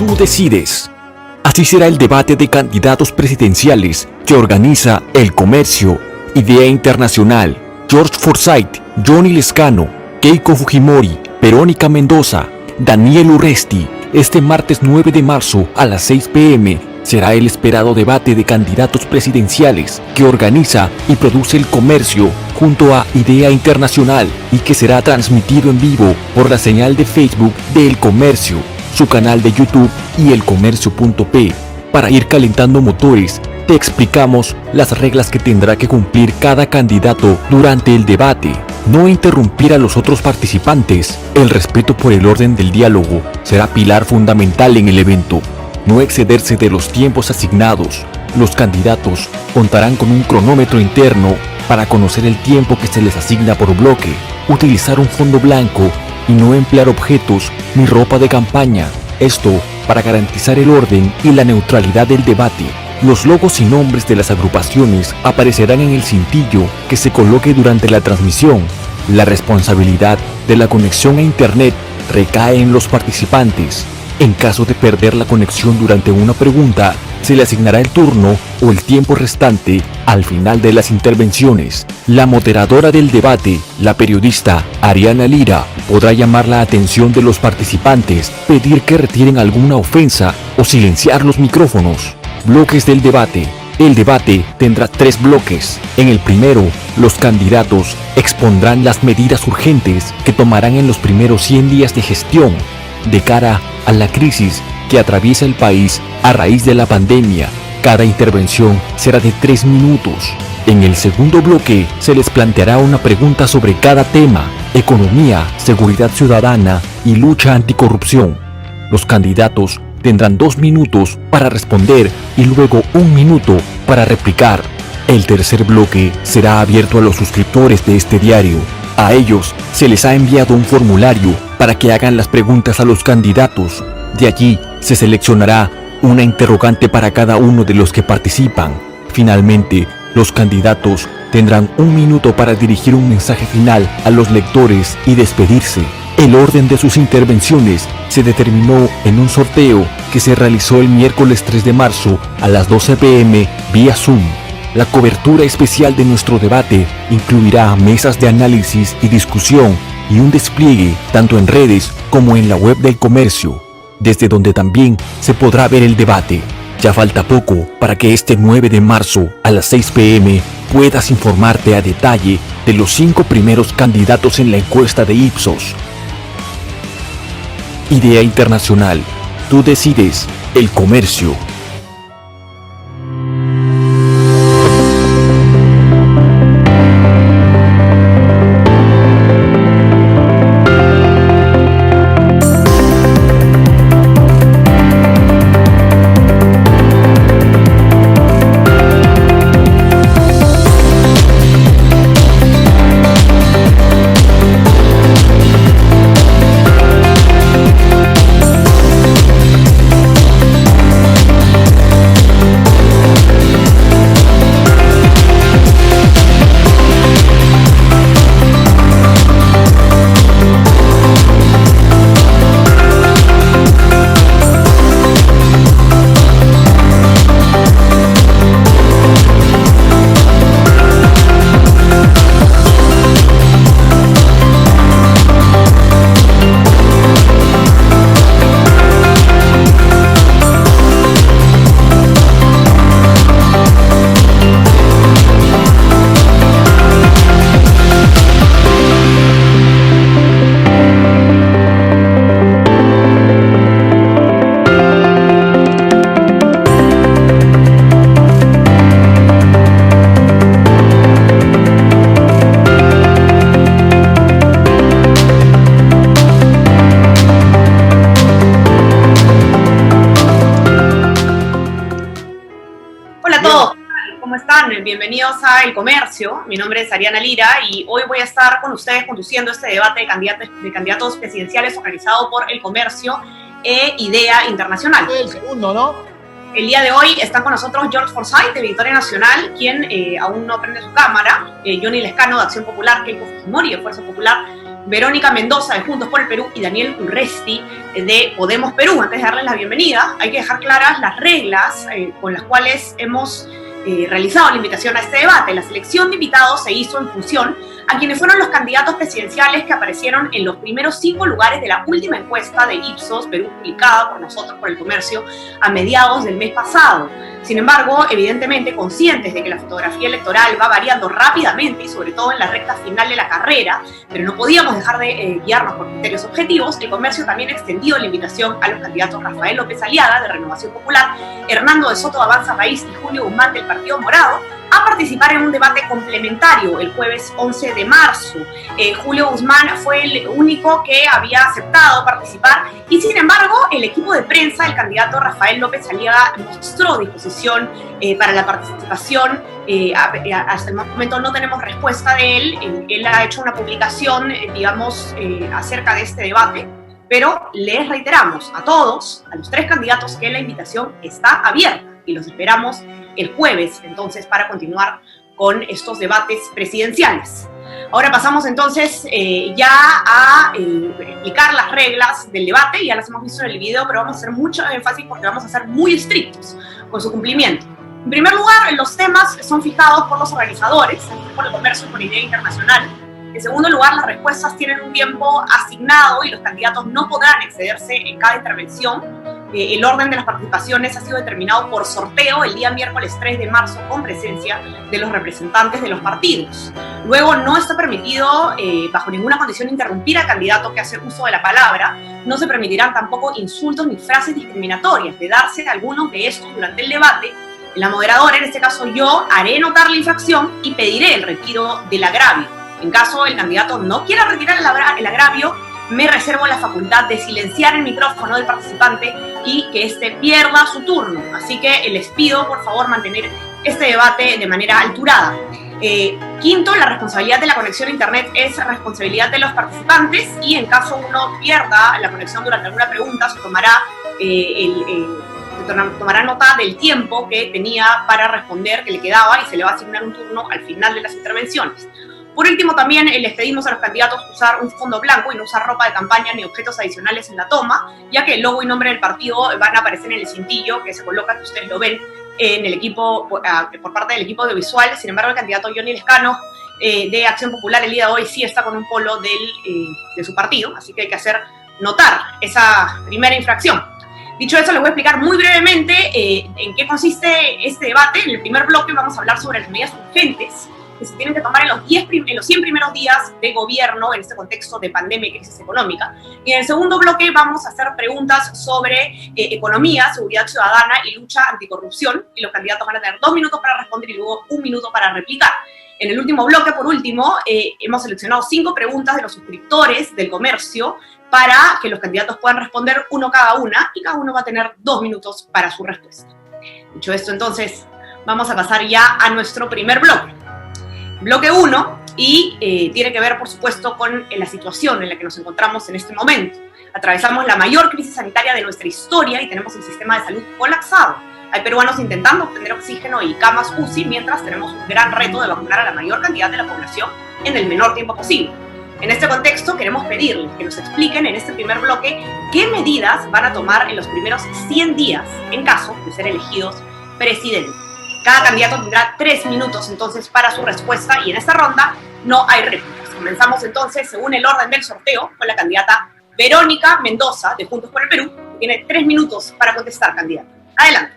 tú decides. Así será el debate de candidatos presidenciales que organiza El Comercio, Idea Internacional, George Forsyth, Johnny Lescano, Keiko Fujimori, Verónica Mendoza, Daniel Urresti. Este martes 9 de marzo a las 6 p.m. será el esperado debate de candidatos presidenciales que organiza y produce El Comercio junto a Idea Internacional y que será transmitido en vivo por la señal de Facebook de El Comercio, su canal de YouTube y elcomercio.p. Para ir calentando motores, te explicamos las reglas que tendrá que cumplir cada candidato durante el debate. No interrumpir a los otros participantes. El respeto por el orden del diálogo será pilar fundamental en el evento. No excederse de los tiempos asignados. Los candidatos contarán con un cronómetro interno para conocer el tiempo que se les asigna por bloque. Utilizar un fondo blanco y no emplear objetos ni ropa de campaña. Esto para garantizar el orden y la neutralidad del debate. Los logos y nombres de las agrupaciones aparecerán en el cintillo que se coloque durante la transmisión. La responsabilidad de la conexión a Internet recae en los participantes. En caso de perder la conexión durante una pregunta, se le asignará el turno o el tiempo restante al final de las intervenciones. La moderadora del debate, la periodista Ariana Lira, podrá llamar la atención de los participantes, pedir que retiren alguna ofensa o silenciar los micrófonos. Bloques del debate. El debate tendrá 3 bloques. En el primero, los candidatos expondrán las medidas urgentes que tomarán en los primeros 100 días de gestión de cara a la crisis que atraviesa el país a raíz de la pandemia. Cada intervención será de 3 minutos. En el segundo bloque se les planteará una pregunta sobre cada tema: economía, seguridad ciudadana y lucha anticorrupción. Los candidatos tendrán 2 minutos para responder y luego 1 minuto para replicar. El tercer bloque será abierto a los suscriptores de este diario. A ellos se les ha enviado un formulario para que hagan las preguntas a los candidatos. De allí se seleccionará una interrogante para cada uno de los que participan. Finalmente, los candidatos tendrán 1 minuto para dirigir un mensaje final a los lectores y despedirse. El orden de sus intervenciones se determinó en un sorteo que se realizó el miércoles 3 de marzo a las 12 p.m. vía Zoom. La cobertura especial de nuestro debate incluirá mesas de análisis y discusión y un despliegue tanto en redes como en la web del Comercio, desde donde también se podrá ver el debate. Ya falta poco para que este 9 de marzo a las 6 p.m. puedas informarte a detalle de los 5 primeros candidatos en la encuesta de Ipsos. Idea Internacional. Tú decides. El Comercio. Bienvenidos a El Comercio. Mi nombre es Ariana Lira y hoy voy a estar con ustedes conduciendo este debate de candidatos presidenciales organizado por El Comercio e Idea Internacional. El segundo, ¿no? El día de hoy están con nosotros George Forsyth de Victoria Nacional, quien aún no prende su cámara, Johnny Lescano de Acción Popular, Keiko Fujimori de Fuerza Popular, Verónica Mendoza de Juntos por el Perú y Daniel Urresti de Podemos Perú. Antes de darles la bienvenida, hay que dejar claras las reglas con las cuales hemos realizado la invitación a este debate. La selección de invitados se hizo en función a quienes fueron los candidatos presidenciales que aparecieron en los primeros 5 lugares de la última encuesta de Ipsos Perú, publicada por nosotros, por El Comercio, a mediados del mes pasado. Sin embargo, evidentemente conscientes de que la fotografía electoral va variando rápidamente y sobre todo en la recta final de la carrera, pero no podíamos dejar de guiarnos por criterios objetivos, El Comercio también extendió la invitación a los candidatos Rafael López Aliaga, de Renovación Popular, Hernando de Soto, de Avanza País, y Julio Guzmán, del Partido Morado, a participar en un debate complementario el jueves 11 de marzo. Julio Guzmán fue el único que había aceptado participar y, sin embargo, el equipo de prensa del candidato Rafael López Aliaga mostró disposición para la participación. Hasta el momento no tenemos respuesta de él. Él ha hecho una publicación, acerca de este debate, pero les reiteramos a todos, a los 3 candidatos, que la invitación está abierta y los esperamos el jueves, entonces, para continuar con estos debates presidenciales. Ahora pasamos entonces ya a explicar las reglas del debate. Ya las hemos visto en el video, pero vamos a hacer mucho énfasis porque vamos a ser muy estrictos con su cumplimiento. En primer lugar, los temas son fijados por los organizadores, por El Comercio y por Idea Internacional. En segundo lugar, las respuestas tienen un tiempo asignado y los candidatos no podrán excederse en cada intervención. El orden de las participaciones ha sido determinado por sorteo el día miércoles 3 de marzo con presencia de los representantes de los partidos. Luego, no está permitido bajo ninguna condición interrumpir al candidato que hace uso de la palabra. No se permitirán tampoco insultos ni frases discriminatorias. De darse algunos de estos durante el debate, la moderadora, en este caso yo, haré notar la infracción y pediré el retiro del agravio. En caso el candidato no quiera retirar el agravio, me reservo la facultad de silenciar el micrófono del participante y que éste pierda su turno. Así que les pido, por favor, mantener este debate de manera alturada. Quinto, la responsabilidad de la conexión a internet es responsabilidad de los participantes y en caso uno pierda la conexión durante alguna pregunta, se tomará nota del tiempo que tenía para responder, que le quedaba, y se le va a asignar un turno al final de las intervenciones. Por último, también les pedimos a los candidatos usar un fondo blanco y no usar ropa de campaña ni objetos adicionales en la toma, ya que el logo y nombre del partido van a aparecer en el cintillo que se coloca, que ustedes lo ven, en el equipo, por parte del equipo audiovisual. Sin embargo, el candidato Johnny Lescano, de Acción Popular, el día de hoy sí está con un polo de su partido, así que hay que hacer notar esa primera infracción. Dicho eso, les voy a explicar muy brevemente en qué consiste este debate. En el primer bloque vamos a hablar sobre las medidas urgentes que se tienen que tomar en los 100 primeros días de gobierno en este contexto de pandemia y crisis económica. Y en el segundo bloque vamos a hacer preguntas sobre economía, seguridad ciudadana y lucha anticorrupción. Y los candidatos van a tener 2 minutos para responder y luego 1 minuto para replicar. En el último bloque, por último, hemos seleccionado 5 preguntas de los suscriptores del Comercio para que los candidatos puedan responder uno cada una y cada uno va a tener 2 minutos para su respuesta. Dicho esto, entonces, vamos a pasar ya a nuestro primer bloque. Bloque 1, y tiene que ver, por supuesto, con la situación en la que nos encontramos en este momento. Atravesamos la mayor crisis sanitaria de nuestra historia y tenemos el sistema de salud colapsado. Hay peruanos intentando obtener oxígeno y camas UCI, mientras tenemos un gran reto de vacunar a la mayor cantidad de la población en el menor tiempo posible. En este contexto, queremos pedirles que nos expliquen en este primer bloque qué medidas van a tomar en los primeros 100 días en caso de ser elegidos presidente. Cada candidato tendrá 3 minutos entonces para su respuesta y en esta ronda no hay réplicas. Comenzamos entonces, según el orden del sorteo, con la candidata Verónica Mendoza, de Juntos por el Perú, que tiene 3 minutos para contestar, candidata. Adelante.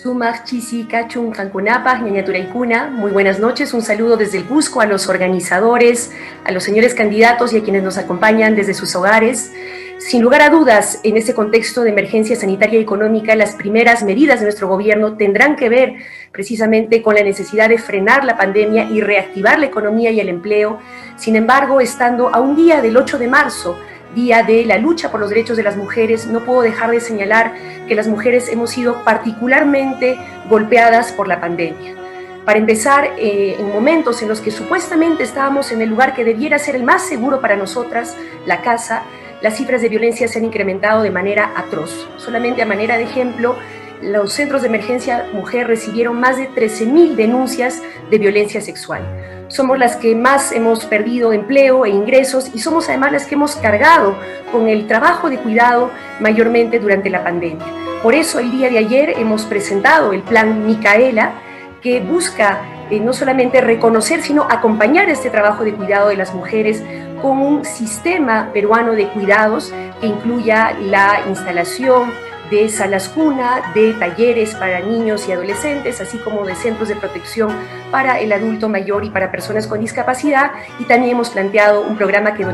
Sumac Chisica Chun Cancunapa, Ñañaturaicuna, muy buenas noches, un saludo desde el Cusco a los organizadores, a los señores candidatos y a quienes nos acompañan desde sus hogares. Sin lugar a dudas, en este contexto de emergencia sanitaria y económica, las primeras medidas de nuestro gobierno tendrán que ver precisamente con la necesidad de frenar la pandemia y reactivar la economía y el empleo. Sin embargo, estando a un día del 8 de marzo, Día de la lucha por los derechos de las mujeres, no puedo dejar de señalar que las mujeres hemos sido particularmente golpeadas por la pandemia. Para empezar, en momentos en los que supuestamente estábamos en el lugar que debiera ser el más seguro para nosotras, la casa, las cifras de violencia se han incrementado de manera atroz. Solamente a manera de ejemplo, los centros de emergencia mujer recibieron más de 13.000 denuncias de violencia sexual. Somos las que más hemos perdido empleo e ingresos y somos además las que hemos cargado con el trabajo de cuidado mayormente durante la pandemia. Por eso el día de ayer hemos presentado el plan Micaela, que busca no solamente reconocer, sino acompañar este trabajo de cuidado de las mujeres con un sistema peruano de cuidados que incluya la instalación de salas cuna, de talleres para niños y adolescentes, así como de centros de protección para el adulto mayor y para personas con discapacidad, y también hemos planteado un programa que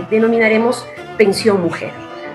denominaremos Pensión Mujer.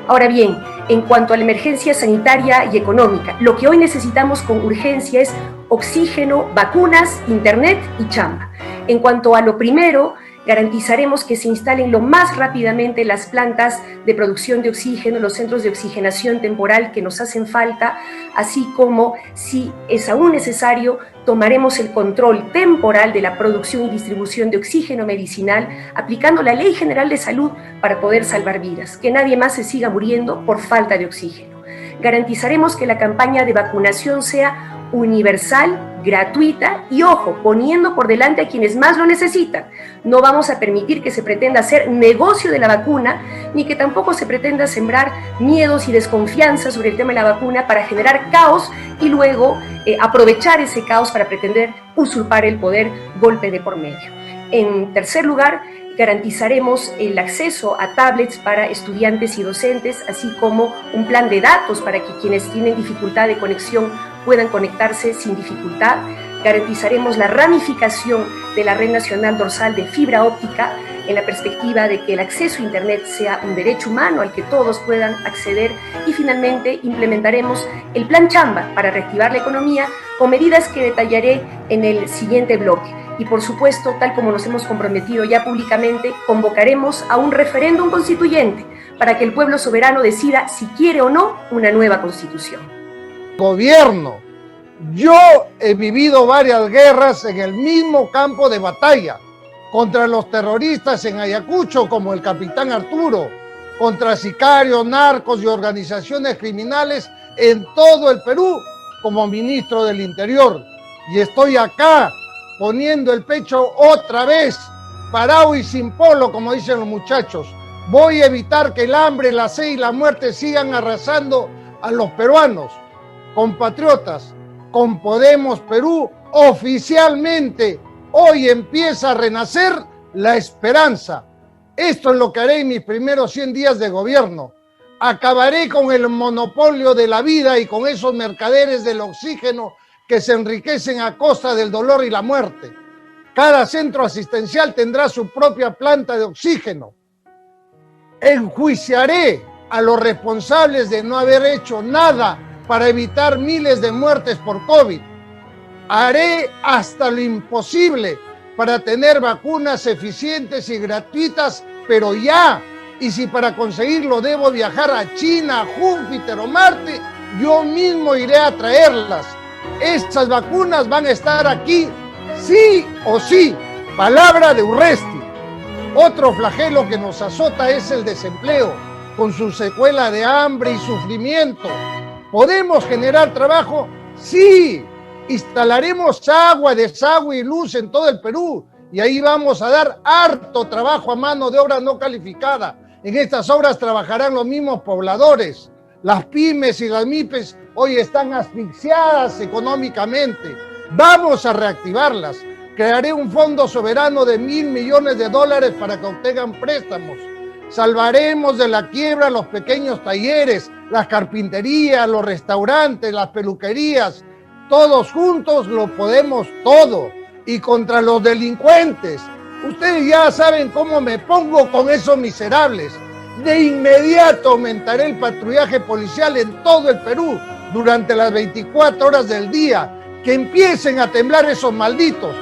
Ahora bien, en cuanto a la emergencia sanitaria y económica, lo que hoy necesitamos con urgencia es oxígeno, vacunas, internet y chamba. En cuanto a lo primero, garantizaremos que se instalen lo más rápidamente las plantas de producción de oxígeno, los centros de oxigenación temporal que nos hacen falta, así como, si es aún necesario, tomaremos el control temporal de la producción y distribución de oxígeno medicinal, aplicando la Ley General de Salud para poder salvar vidas, que nadie más se siga muriendo por falta de oxígeno. Garantizaremos que la campaña de vacunación sea universal, gratuita y, ojo, poniendo por delante a quienes más lo necesitan. No vamos a permitir que se pretenda hacer negocio de la vacuna, ni que tampoco se pretenda sembrar miedos y desconfianza sobre el tema de la vacuna para generar caos y luego aprovechar ese caos para pretender usurpar el poder golpe de por medio. En tercer lugar, garantizaremos el acceso a tablets para estudiantes y docentes, así como un plan de datos para que quienes tienen dificultad de conexión puedan conectarse sin dificultad. Garantizaremos la ramificación de la Red Nacional Dorsal de Fibra Óptica en la perspectiva de que el acceso a Internet sea un derecho humano al que todos puedan acceder, y finalmente implementaremos el Plan Chamba para reactivar la economía con medidas que detallaré en el siguiente bloque. Y por supuesto, tal como nos hemos comprometido ya públicamente, convocaremos a un referéndum constituyente para que el pueblo soberano decida si quiere o no una nueva constitución. Gobierno, yo he vivido varias guerras en el mismo campo de batalla, contra los terroristas en Ayacucho como el capitán Arturo, contra sicarios, narcos y organizaciones criminales en todo el Perú como ministro del Interior. Y estoy acá poniendo el pecho otra vez, parado y sin polo, como dicen los muchachos. Voy a evitar que el hambre, la sed y la muerte sigan arrasando a los peruanos. Compatriotas, con Podemos Perú, oficialmente hoy empieza a renacer la esperanza. Esto es lo que haré en mis primeros 100 días de gobierno. Acabaré con el monopolio de la vida y con esos mercaderes del oxígeno que se enriquecen a costa del dolor y la muerte. Cada centro asistencial tendrá su propia planta de oxígeno. Enjuiciaré a los responsables de no haber hecho nada para evitar miles de muertes por COVID. Haré hasta lo imposible para tener vacunas eficientes y gratuitas, pero ya. Y si para conseguirlo debo viajar a China, a Júpiter o Marte, yo mismo iré a traerlas. Estas vacunas van a estar aquí, sí o sí. Palabra de Urresti. Otro flagelo que nos azota es el desempleo, con su secuela de hambre y sufrimiento. ¿Podemos generar trabajo? Sí. Instalaremos agua, desagüe y luz en todo el Perú, y ahí vamos a dar harto trabajo a mano de obra no calificada. En estas obras trabajarán los mismos pobladores. Las pymes y las MIPES hoy están asfixiadas económicamente. Vamos a reactivarlas. Crearé un fondo soberano de $1.000 millones para que obtengan préstamos. Salvaremos de la quiebra los pequeños talleres, las carpinterías, los restaurantes, las peluquerías. Todos juntos lo podemos todo. Y contra los delincuentes, ustedes ya saben cómo me pongo con esos miserables. De inmediato aumentaré el patrullaje policial en todo el Perú durante las 24 horas del día. Que empiecen a temblar esos malditos.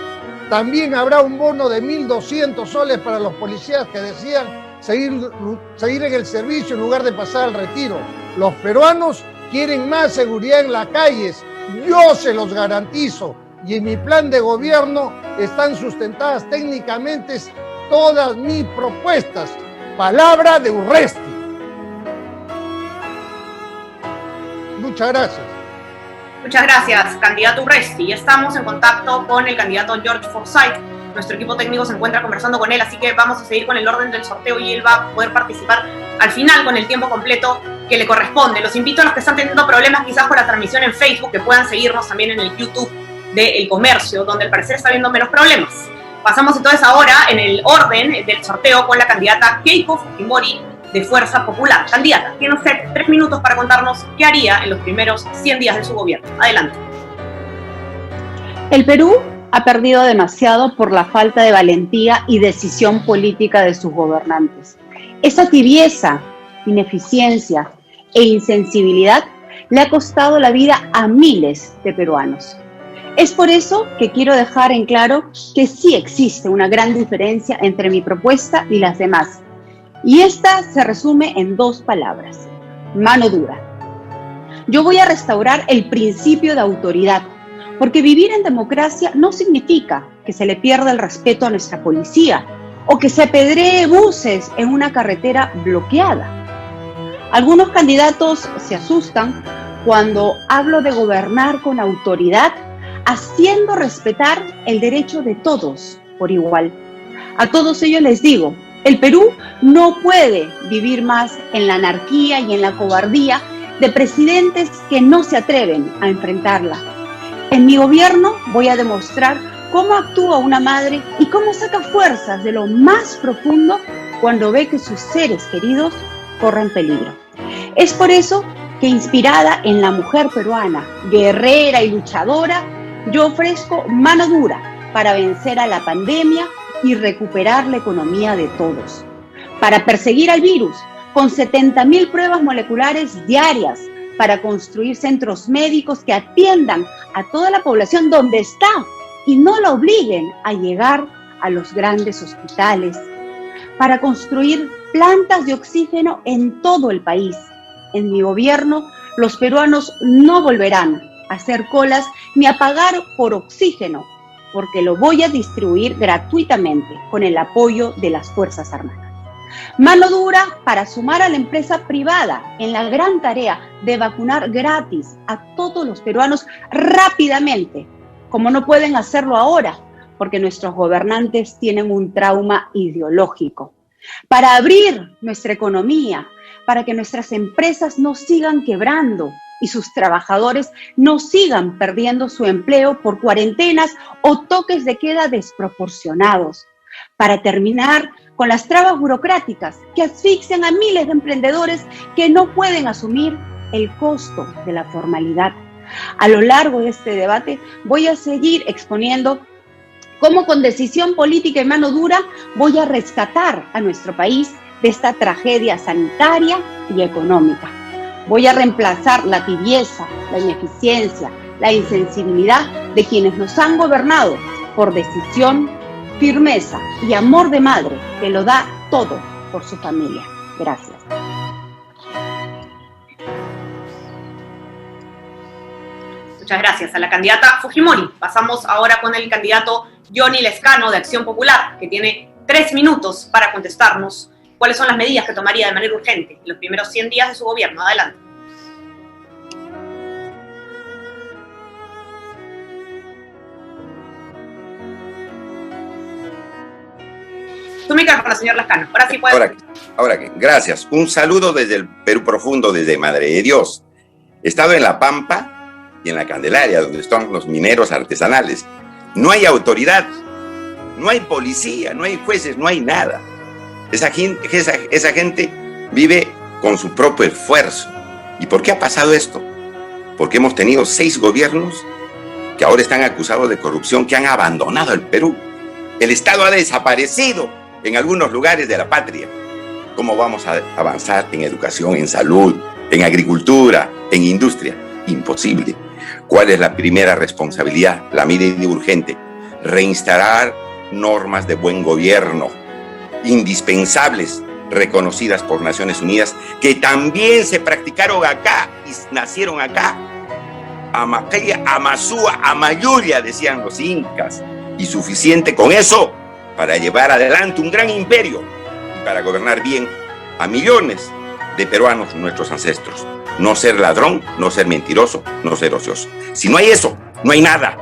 También habrá un bono de 1.200 soles para los policías que decían seguir en el servicio en lugar de pasar al retiro. Los peruanos quieren más seguridad en las calles. Yo se los garantizo. Y en mi plan de gobierno están sustentadas técnicamente todas mis propuestas. Palabra de Urresti. Muchas gracias. Muchas gracias, candidato Urresti. Ya estamos en contacto con el candidato George Forsyth. Nuestro equipo técnico se encuentra conversando con él, así que vamos a seguir con el orden del sorteo y él va a poder participar al final con el tiempo completo que le corresponde. Los invito a los que están teniendo problemas quizás con la transmisión en Facebook, que puedan seguirnos también en el YouTube de El Comercio, donde al parecer está habiendo menos problemas. Pasamos entonces ahora en el orden del sorteo con la candidata Keiko Fujimori de Fuerza Popular. Candidata, tiene usted 3 minutos para contarnos qué haría en los primeros 100 días de su gobierno. Adelante. El Perú ha perdido demasiado por la falta de valentía y decisión política de sus gobernantes. Esa tibieza, ineficiencia e insensibilidad le ha costado la vida a miles de peruanos. Es por eso que quiero dejar en claro que sí existe una gran diferencia entre mi propuesta y las demás. Y esta se resume en 2 palabras: mano dura. Yo voy a restaurar el principio de autoridad, porque vivir en democracia no significa que se le pierda el respeto a nuestra policía o que se apedree buses en una carretera bloqueada. Algunos candidatos se asustan cuando hablo de gobernar con autoridad, haciendo respetar el derecho de todos por igual. A todos ellos les digo, el Perú no puede vivir más en la anarquía y en la cobardía de presidentes que no se atreven a enfrentarla. En mi gobierno voy a demostrar cómo actúa una madre y cómo saca fuerzas de lo más profundo cuando ve que sus seres queridos corren peligro. Es por eso que, inspirada en la mujer peruana, guerrera y luchadora, yo ofrezco mano dura para vencer a la pandemia y recuperar la economía de todos. Para perseguir al virus, con 70.000 pruebas moleculares diarias, para construir centros médicos que atiendan a toda la población donde está y no la obliguen a llegar a los grandes hospitales, para construir plantas de oxígeno en todo el país. En mi gobierno, los peruanos no volverán a hacer colas ni a pagar por oxígeno, porque lo voy a distribuir gratuitamente con el apoyo de las Fuerzas Armadas. Mano dura para sumar a la empresa privada en la gran tarea de vacunar gratis a todos los peruanos rápidamente, como no pueden hacerlo ahora, porque nuestros gobernantes tienen un trauma ideológico. Para abrir nuestra economía, para que nuestras empresas no sigan quebrando y sus trabajadores no sigan perdiendo su empleo por cuarentenas o toques de queda desproporcionados. Para terminar con las trabas burocráticas que asfixian a miles de emprendedores que no pueden asumir el costo de la formalidad. A lo largo de este debate voy a seguir exponiendo cómo, con decisión política y mano dura, voy a rescatar a nuestro país de esta tragedia sanitaria y económica. Voy a reemplazar la tibieza, la ineficiencia, la insensibilidad de quienes nos han gobernado por decisión, firmeza y amor de madre que lo da todo por su familia. Gracias. Muchas gracias a la candidata Fujimori. Pasamos ahora con el candidato Johnny Lescano de Acción Popular, que tiene 3 minutos para contestarnos cuáles son las medidas que tomaría de manera urgente en los primeros 100 días de su gobierno. Adelante. Su micrófono, señor Lescano. Ahora sí puede. Ahora que, gracias. Un saludo desde el Perú profundo, desde Madre de Dios. He estado en La Pampa y en la Candelaria, donde están los mineros artesanales. No hay autoridad, no hay policía, no hay jueces, no hay nada. Esa gente vive con su propio esfuerzo. ¿Y por qué ha pasado esto? Porque hemos tenido 6 gobiernos que ahora están acusados de corrupción, que han abandonado el Perú. El Estado ha desaparecido en algunos lugares de la patria. ¿Cómo vamos a avanzar en educación, en salud, en agricultura, en industria? Imposible. ¿Cuál es la primera responsabilidad? La medida urgente: reinstalar normas de buen gobierno, indispensables, reconocidas por Naciones Unidas, que también se practicaron acá y nacieron acá. Amaqueya, Amazúa, Amayuria, decían los incas. Y suficiente con eso para llevar adelante un gran imperio y para gobernar bien a millones de peruanos nuestros ancestros. No ser ladrón, no ser mentiroso, no ser ocioso. Si no hay eso, no hay nada.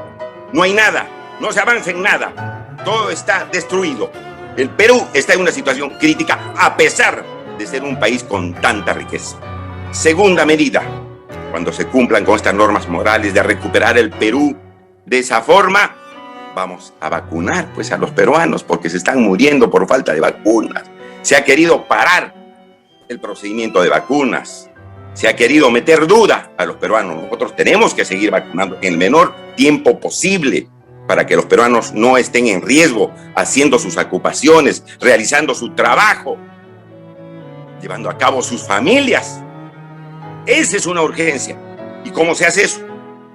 No hay nada. No se avanza en nada. Todo está destruido. El Perú está en una situación crítica a pesar de ser un país con tanta riqueza. Segunda medida, cuando se cumplan con estas normas morales de recuperar el Perú de esa forma, vamos a vacunar pues a los peruanos porque se están muriendo por falta de vacunas. Se ha querido parar el procedimiento de vacunas. Se ha querido meter duda a los peruanos. Nosotros tenemos que seguir vacunando en el menor tiempo posible para que los peruanos no estén en riesgo haciendo sus ocupaciones, realizando su trabajo, llevando a cabo sus familias. Esa es una urgencia. ¿Y cómo se hace eso?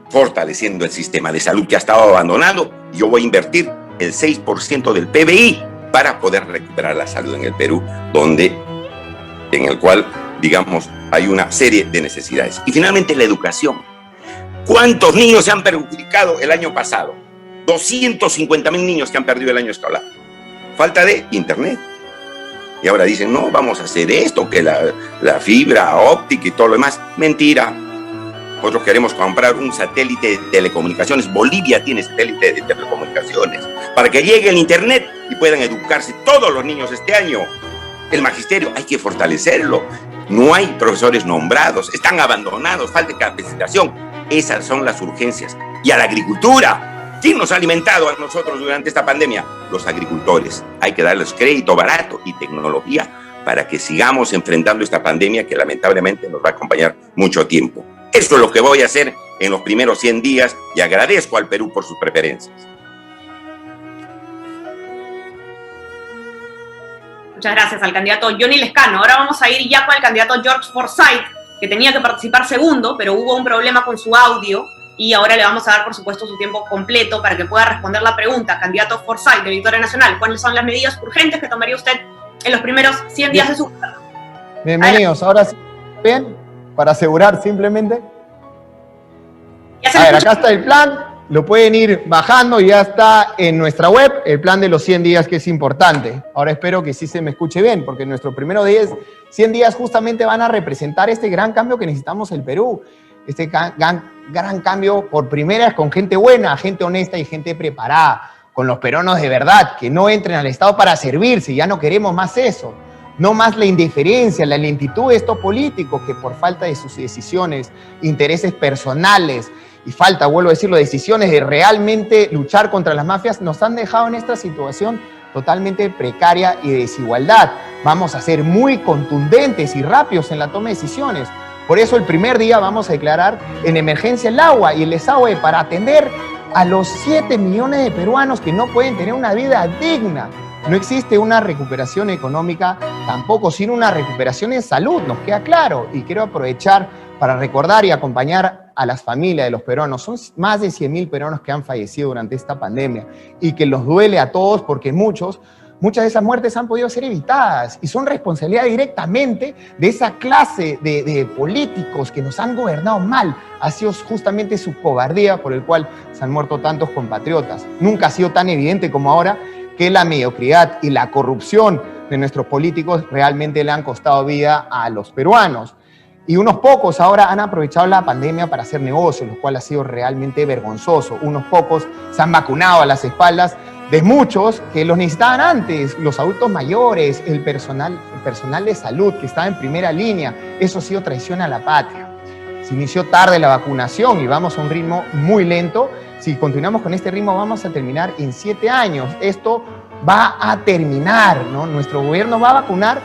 Fortaleciendo el sistema de salud que ha estado abandonado. Y yo voy a invertir el 6% del PBI para poder recuperar la salud en el Perú, en el cual, digamos, hay una serie de necesidades. Y finalmente la educación. ¿Cuántos niños se han perjudicado el año pasado? 250.000 niños que han perdido el año escolar. Falta de internet. Y ahora dicen, no, vamos a hacer esto, que la fibra óptica y todo lo demás. Mentira. Nosotros queremos comprar un satélite de telecomunicaciones. Bolivia tiene satélite de telecomunicaciones para que llegue el internet y puedan educarse todos los niños este año. El magisterio hay que fortalecerlo. No hay profesores nombrados, están abandonados, falta capacitación. Esas son las urgencias. Y a la agricultura. ¿Quién nos ha alimentado a nosotros durante esta pandemia? Los agricultores. Hay que darles crédito barato y tecnología para que sigamos enfrentando esta pandemia que lamentablemente nos va a acompañar mucho tiempo. Eso es lo que voy a hacer en los primeros 100 días y agradezco al Perú por sus preferencias. Muchas gracias al candidato Johnny Lescano. Ahora vamos a ir ya con el candidato George Forsyth, que tenía que participar segundo, pero hubo un problema con su audio y ahora le vamos a dar, por supuesto, su tiempo completo para que pueda responder la pregunta. Candidato Forsyth, de Victoria Nacional, ¿cuáles son las medidas urgentes que tomaría usted en los primeros 100 días de su gobierno? Bienvenidos. Ahora sí, ¿bien? Para asegurar simplemente. A ver, acá está el plan. Lo pueden ir bajando, ya está en nuestra web, el plan de los 100 días, que es importante. Ahora espero que sí se me escuche bien, porque nuestros primeros 100 días justamente van a representar este gran cambio que necesitamos en el Perú. Este gran cambio por primera vez con gente buena, gente honesta y gente preparada, con los peruanos de verdad, que no entren al Estado para servirse, ya no queremos más eso. No más la indiferencia, la lentitud de estos políticos que por falta de sus decisiones, intereses personales, y falta, vuelvo a decirlo, decisiones de realmente luchar contra las mafias, nos han dejado en esta situación totalmente precaria y de desigualdad. Vamos a ser muy contundentes y rápidos en la toma de decisiones. Por eso el primer día vamos a declarar en emergencia el agua y el desagüe para atender a los 7 millones de peruanos que no pueden tener una vida digna. No existe una recuperación económica tampoco sin una recuperación en salud, nos queda claro. Y quiero aprovechar para recordar y acompañar a las familias de los peruanos. Son más de 100.000 peruanos que han fallecido durante esta pandemia y que los duele a todos porque muchas de esas muertes han podido ser evitadas y son responsabilidad directamente de esa clase de políticos que nos han gobernado mal. Ha sido justamente su cobardía por el cual se han muerto tantos compatriotas. Nunca ha sido tan evidente como ahora que la mediocridad y la corrupción de nuestros políticos realmente le han costado vida a los peruanos. Y unos pocos ahora han aprovechado la pandemia para hacer negocios, lo cual ha sido realmente vergonzoso. Unos pocos se han vacunado a las espaldas de muchos que los necesitaban antes, los adultos mayores, el personal de salud que estaba en primera línea. Eso ha sido traición a la patria. Se inició tarde la vacunación y vamos a un ritmo muy lento. Si continuamos con este ritmo vamos a terminar en 7 años. Esto va a terminar, ¿no? Nuestro gobierno va a vacunar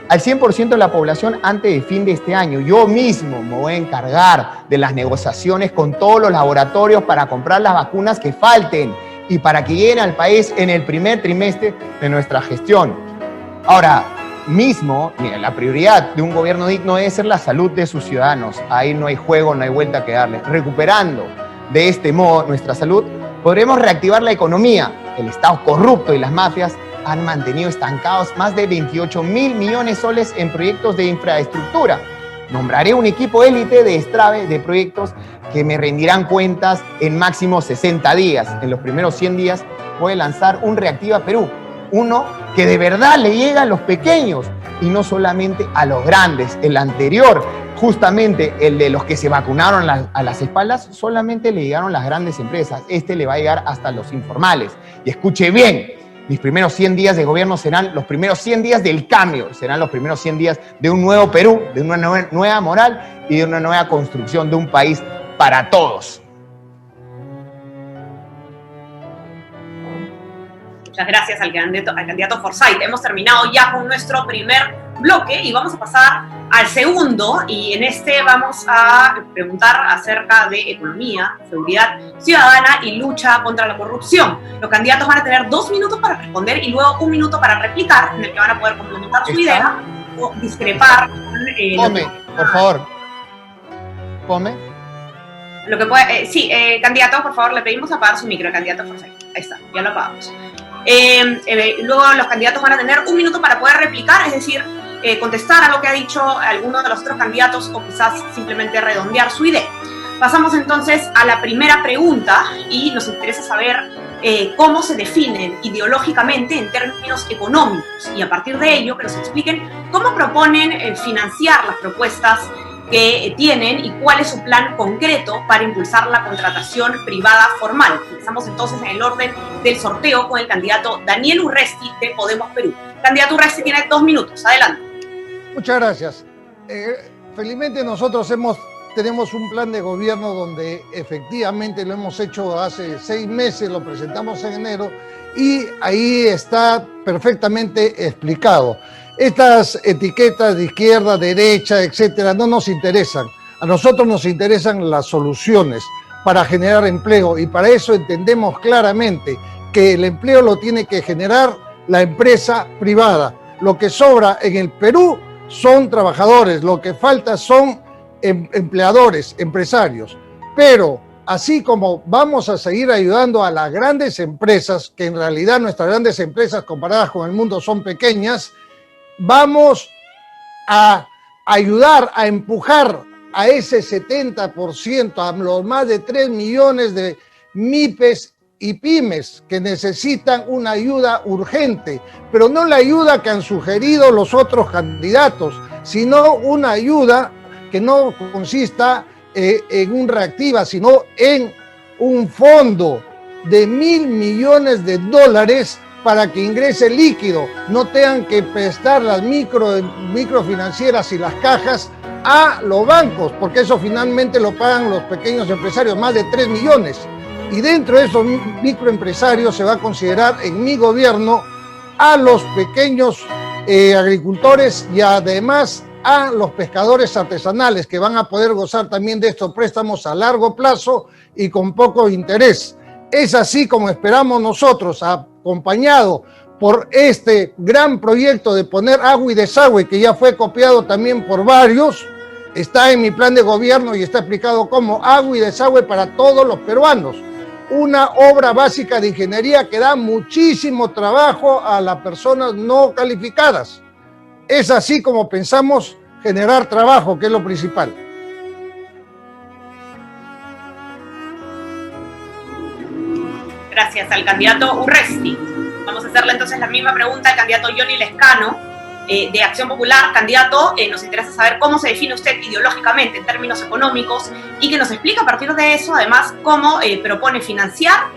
al 100% de la población antes del fin de este año. Yo mismo me voy a encargar de las negociaciones con todos los laboratorios para comprar las vacunas que falten y para que lleguen al país en el primer trimestre de nuestra gestión. Ahora mismo, mira, la prioridad de un gobierno digno debe ser la salud de sus ciudadanos. Ahí no hay juego, no hay vuelta que darle. Recuperando de este modo nuestra salud, podremos reactivar la economía. El Estado corrupto y las mafias han mantenido estancados más de 28.000 millones de soles en proyectos de infraestructura. Nombraré un equipo élite de destrave de proyectos que me rendirán cuentas en máximo 60 días. En los primeros 100 días voy a lanzar un Reactiva Perú, uno que de verdad le llega a los pequeños, y no solamente a los grandes. El anterior, justamente el de los que se vacunaron a las espaldas, solamente le llegaron las grandes empresas. Este le va a llegar hasta los informales. Y escuche bien, mis primeros 100 días de gobierno serán los primeros 100 días del cambio, serán los primeros 100 días de un nuevo Perú, de una nueva moral y de una nueva construcción de un país para todos. Muchas gracias al candidato Forsyth. Hemos terminado ya con nuestro primer bloque y vamos a pasar al segundo, y en este vamos a preguntar acerca de economía, seguridad ciudadana y lucha contra la corrupción. Los candidatos van a tener 2 minutos para responder y luego 1 minuto para replicar, en el que van a poder complementar su idea o discrepar. Pome, por favor. Pome. Lo que puede, sí, candidato, por favor, le pedimos apagar su micro, candidato Forsyth. Ahí está, ya lo apagamos. Luego los candidatos van a tener 1 minuto para poder replicar, es decir, contestar a lo que ha dicho alguno de los otros candidatos o quizás simplemente redondear su idea. Pasamos entonces a la primera pregunta y nos interesa saber cómo se definen ideológicamente en términos económicos, y a partir de ello que nos expliquen cómo proponen financiar las propuestas que tienen y cuál es su plan concreto para impulsar la contratación privada formal. Empezamos entonces en el orden del sorteo con el candidato Daniel Urresti de Podemos Perú. Candidato Urresti tiene 2 minutos, adelante. Muchas gracias. Felizmente nosotros tenemos un plan de gobierno donde efectivamente lo hemos hecho hace 6 meses, lo presentamos en enero y ahí está perfectamente explicado. Estas etiquetas de izquierda, derecha, etcétera, no nos interesan. A nosotros nos interesan las soluciones para generar empleo, y para eso entendemos claramente que el empleo lo tiene que generar la empresa privada. Lo que sobra en el Perú son trabajadores, lo que falta son empleadores, empresarios. Pero así como vamos a seguir ayudando a las grandes empresas, que en realidad nuestras grandes empresas comparadas con el mundo son pequeñas, vamos a ayudar a empujar a ese 70%, a los más de 3 millones de MIPES y pymes que necesitan una ayuda urgente, pero no la ayuda que han sugerido los otros candidatos, sino una ayuda que no consista en un reactiva, sino en un fondo de $1.000 millones para que ingrese líquido, no tengan que prestar las microfinancieras y las cajas a los bancos, porque eso finalmente lo pagan los pequeños empresarios, más de 3 millones. Y dentro de esos microempresarios se va a considerar en mi gobierno a los pequeños agricultores y además a los pescadores artesanales, que van a poder gozar también de estos préstamos a largo plazo y con poco interés. Es así como esperamos nosotros, acompañado por este gran proyecto de poner agua y desagüe, que ya fue copiado también por varios, está en mi plan de gobierno y está explicado como agua y desagüe para todos los peruanos. Una obra básica de ingeniería que da muchísimo trabajo a las personas no calificadas. Es así como pensamos generar trabajo, que es lo principal. Gracias al candidato Urresti. Vamos a hacerle entonces la misma pregunta al candidato Johnny Lescano, de Acción Popular. Candidato, nos interesa saber cómo se define usted ideológicamente en términos económicos y que nos explique a partir de eso, además, cómo propone financiar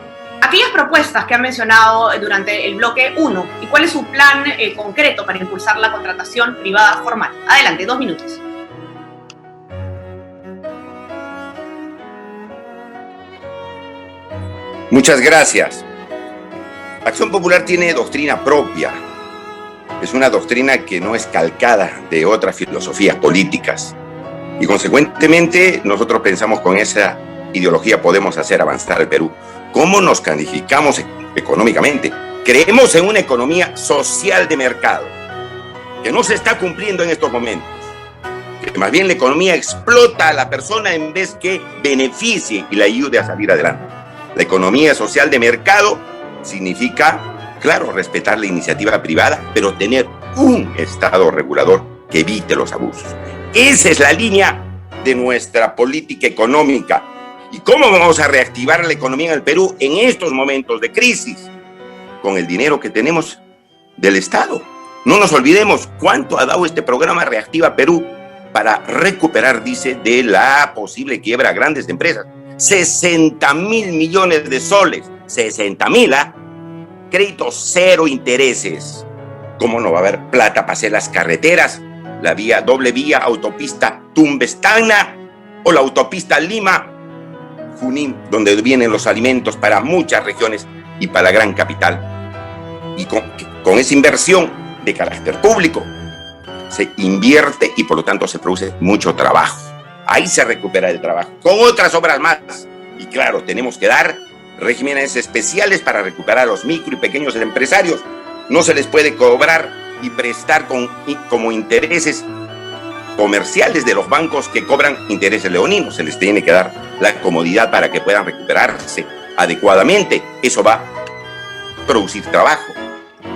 aquellas propuestas que han mencionado durante el bloque 1 y cuál es su plan concreto para impulsar la contratación privada formal. Adelante, 2 minutos. Muchas gracias. Acción Popular tiene doctrina propia. Es una doctrina que no es calcada de otras filosofías políticas. Y consecuentemente, nosotros pensamos con esa ideología podemos hacer avanzar al Perú. ¿Cómo nos calificamos económicamente? Creemos en una economía social de mercado, que no se está cumpliendo en estos momentos. Que más bien la economía explota a la persona en vez que beneficie y la ayude a salir adelante. La economía social de mercado significa, claro, respetar la iniciativa privada, pero tener un Estado regulador que evite los abusos. Esa es la línea de nuestra política económica. ¿Y cómo vamos a reactivar la economía en el Perú en estos momentos de crisis? Con el dinero que tenemos del Estado. No nos olvidemos cuánto ha dado este programa Reactiva Perú para recuperar, dice, de la posible quiebra a grandes empresas. 60.000 millones de soles. 60.000, ¿ah? Créditos cero intereses. ¿Cómo no va a haber plata para hacer las carreteras? La vía, doble vía, autopista Tumbestana o la autopista Lima-Junín, donde vienen los alimentos para muchas regiones y para la gran capital. Y con esa inversión de carácter público se invierte y por lo tanto se produce mucho trabajo. Ahí se recupera el trabajo, con otras obras más. Y claro, tenemos que dar regímenes especiales para recuperar a los micro y pequeños empresarios. No se les puede cobrar y prestar como intereses comerciales de los bancos que cobran intereses leoninos. Se les tiene que dar la comodidad para que puedan recuperarse adecuadamente. Eso va a producir trabajo.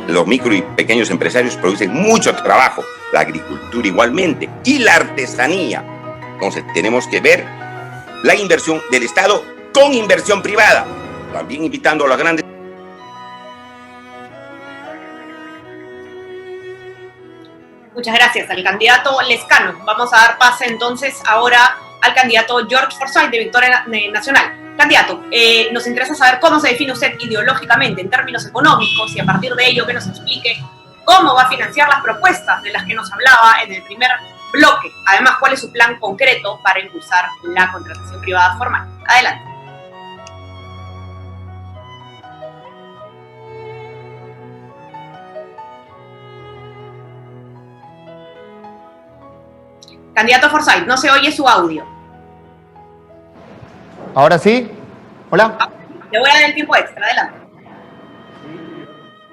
Los micro y pequeños empresarios producen mucho trabajo, la agricultura igualmente y la artesanía. Entonces tenemos que ver la inversión del Estado con inversión privada, también invitando a las grandes. Muchas gracias al candidato Lescano. Vamos a dar pase entonces ahora al candidato George Forsyth de Victoria Nacional. Candidato, nos interesa saber cómo se define usted ideológicamente en términos económicos y a partir de ello que nos explique cómo va a financiar las propuestas de las que nos hablaba en el primer bloque. Además, cuál es su plan concreto para impulsar la contratación privada formal. Adelante. Candidato Forsyth, no se oye su audio. ¿Ahora sí? ¿Hola? Le voy a dar el tiempo extra, adelante.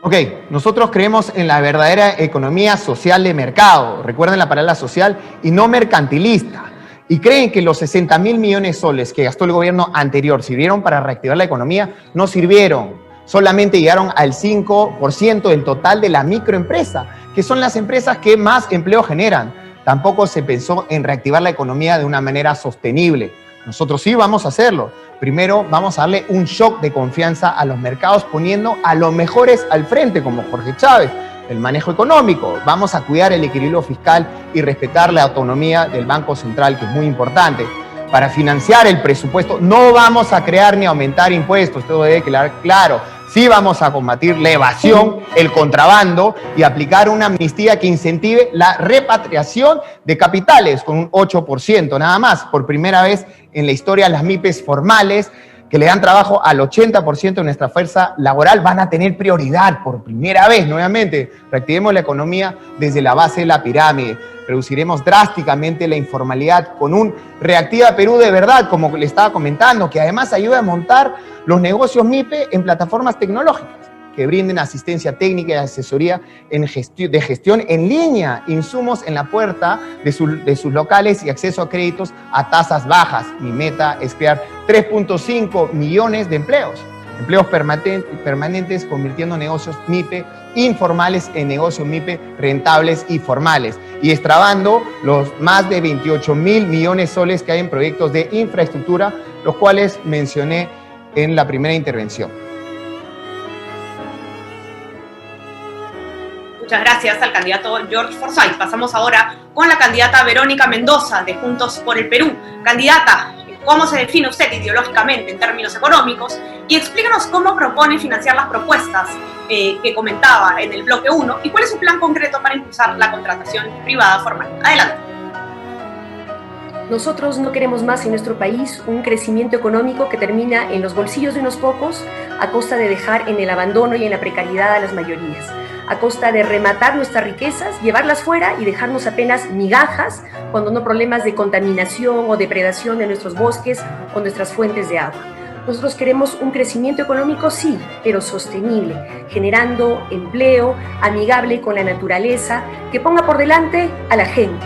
Ok, nosotros creemos en la verdadera economía social de mercado, recuerden la palabra social, y no mercantilista. Y creen que los 60.000 millones de soles que gastó el gobierno anterior sirvieron para reactivar la economía, no sirvieron. Solamente llegaron al 5% del total de la microempresa, que son las empresas que más empleo generan. Tampoco se pensó en reactivar la economía de una manera sostenible. Nosotros sí vamos a hacerlo. Primero vamos a darle un shock de confianza a los mercados poniendo a los mejores al frente, como Jorge Chávez, el manejo económico. Vamos a cuidar el equilibrio fiscal y respetar la autonomía del Banco Central, que es muy importante. Para financiar el presupuesto no vamos a crear ni aumentar impuestos, esto debe quedar claro. Sí vamos a combatir la evasión, el contrabando y aplicar una amnistía que incentive la repatriación de capitales con un 8% nada más. Por primera vez en la historia las MIPES formales que le dan trabajo al 80% de nuestra fuerza laboral van a tener prioridad por primera vez nuevamente. Reactivemos la economía desde la base de la pirámide. Reduciremos drásticamente la informalidad con un Reactiva Perú de verdad, como le estaba comentando, que además ayuda a montar los negocios MIPE en plataformas tecnológicas que brinden asistencia técnica y asesoría de gestión en línea, insumos en la puerta de sus locales y acceso a créditos a tasas bajas. Mi meta es crear 3.5 millones de empleos permanentes, convirtiendo negocios MIPE informales en negocios MIPE rentables y formales, y destrabando los más de 28.000 millones de soles que hay en proyectos de infraestructura, los cuales mencioné en la primera intervención. Muchas gracias al candidato George Forsyth. Pasamos ahora con la candidata Verónica Mendoza de Juntos por el Perú. Candidata, ¿cómo se define usted ideológicamente en términos económicos? Y explícanos cómo propone financiar las propuestas que comentaba en el bloque 1 y cuál es su plan concreto para impulsar la contratación privada formal. Adelante. Nosotros no queremos más en nuestro país un crecimiento económico que termina en los bolsillos de unos pocos a costa de dejar en el abandono y en la precariedad a las mayorías, a costa de rematar nuestras riquezas, llevarlas fuera y dejarnos apenas migajas, cuando no problemas de contaminación o depredación de nuestros bosques o nuestras fuentes de agua. Nosotros queremos un crecimiento económico, sí, pero sostenible, generando empleo, amigable con la naturaleza, que ponga por delante a la gente.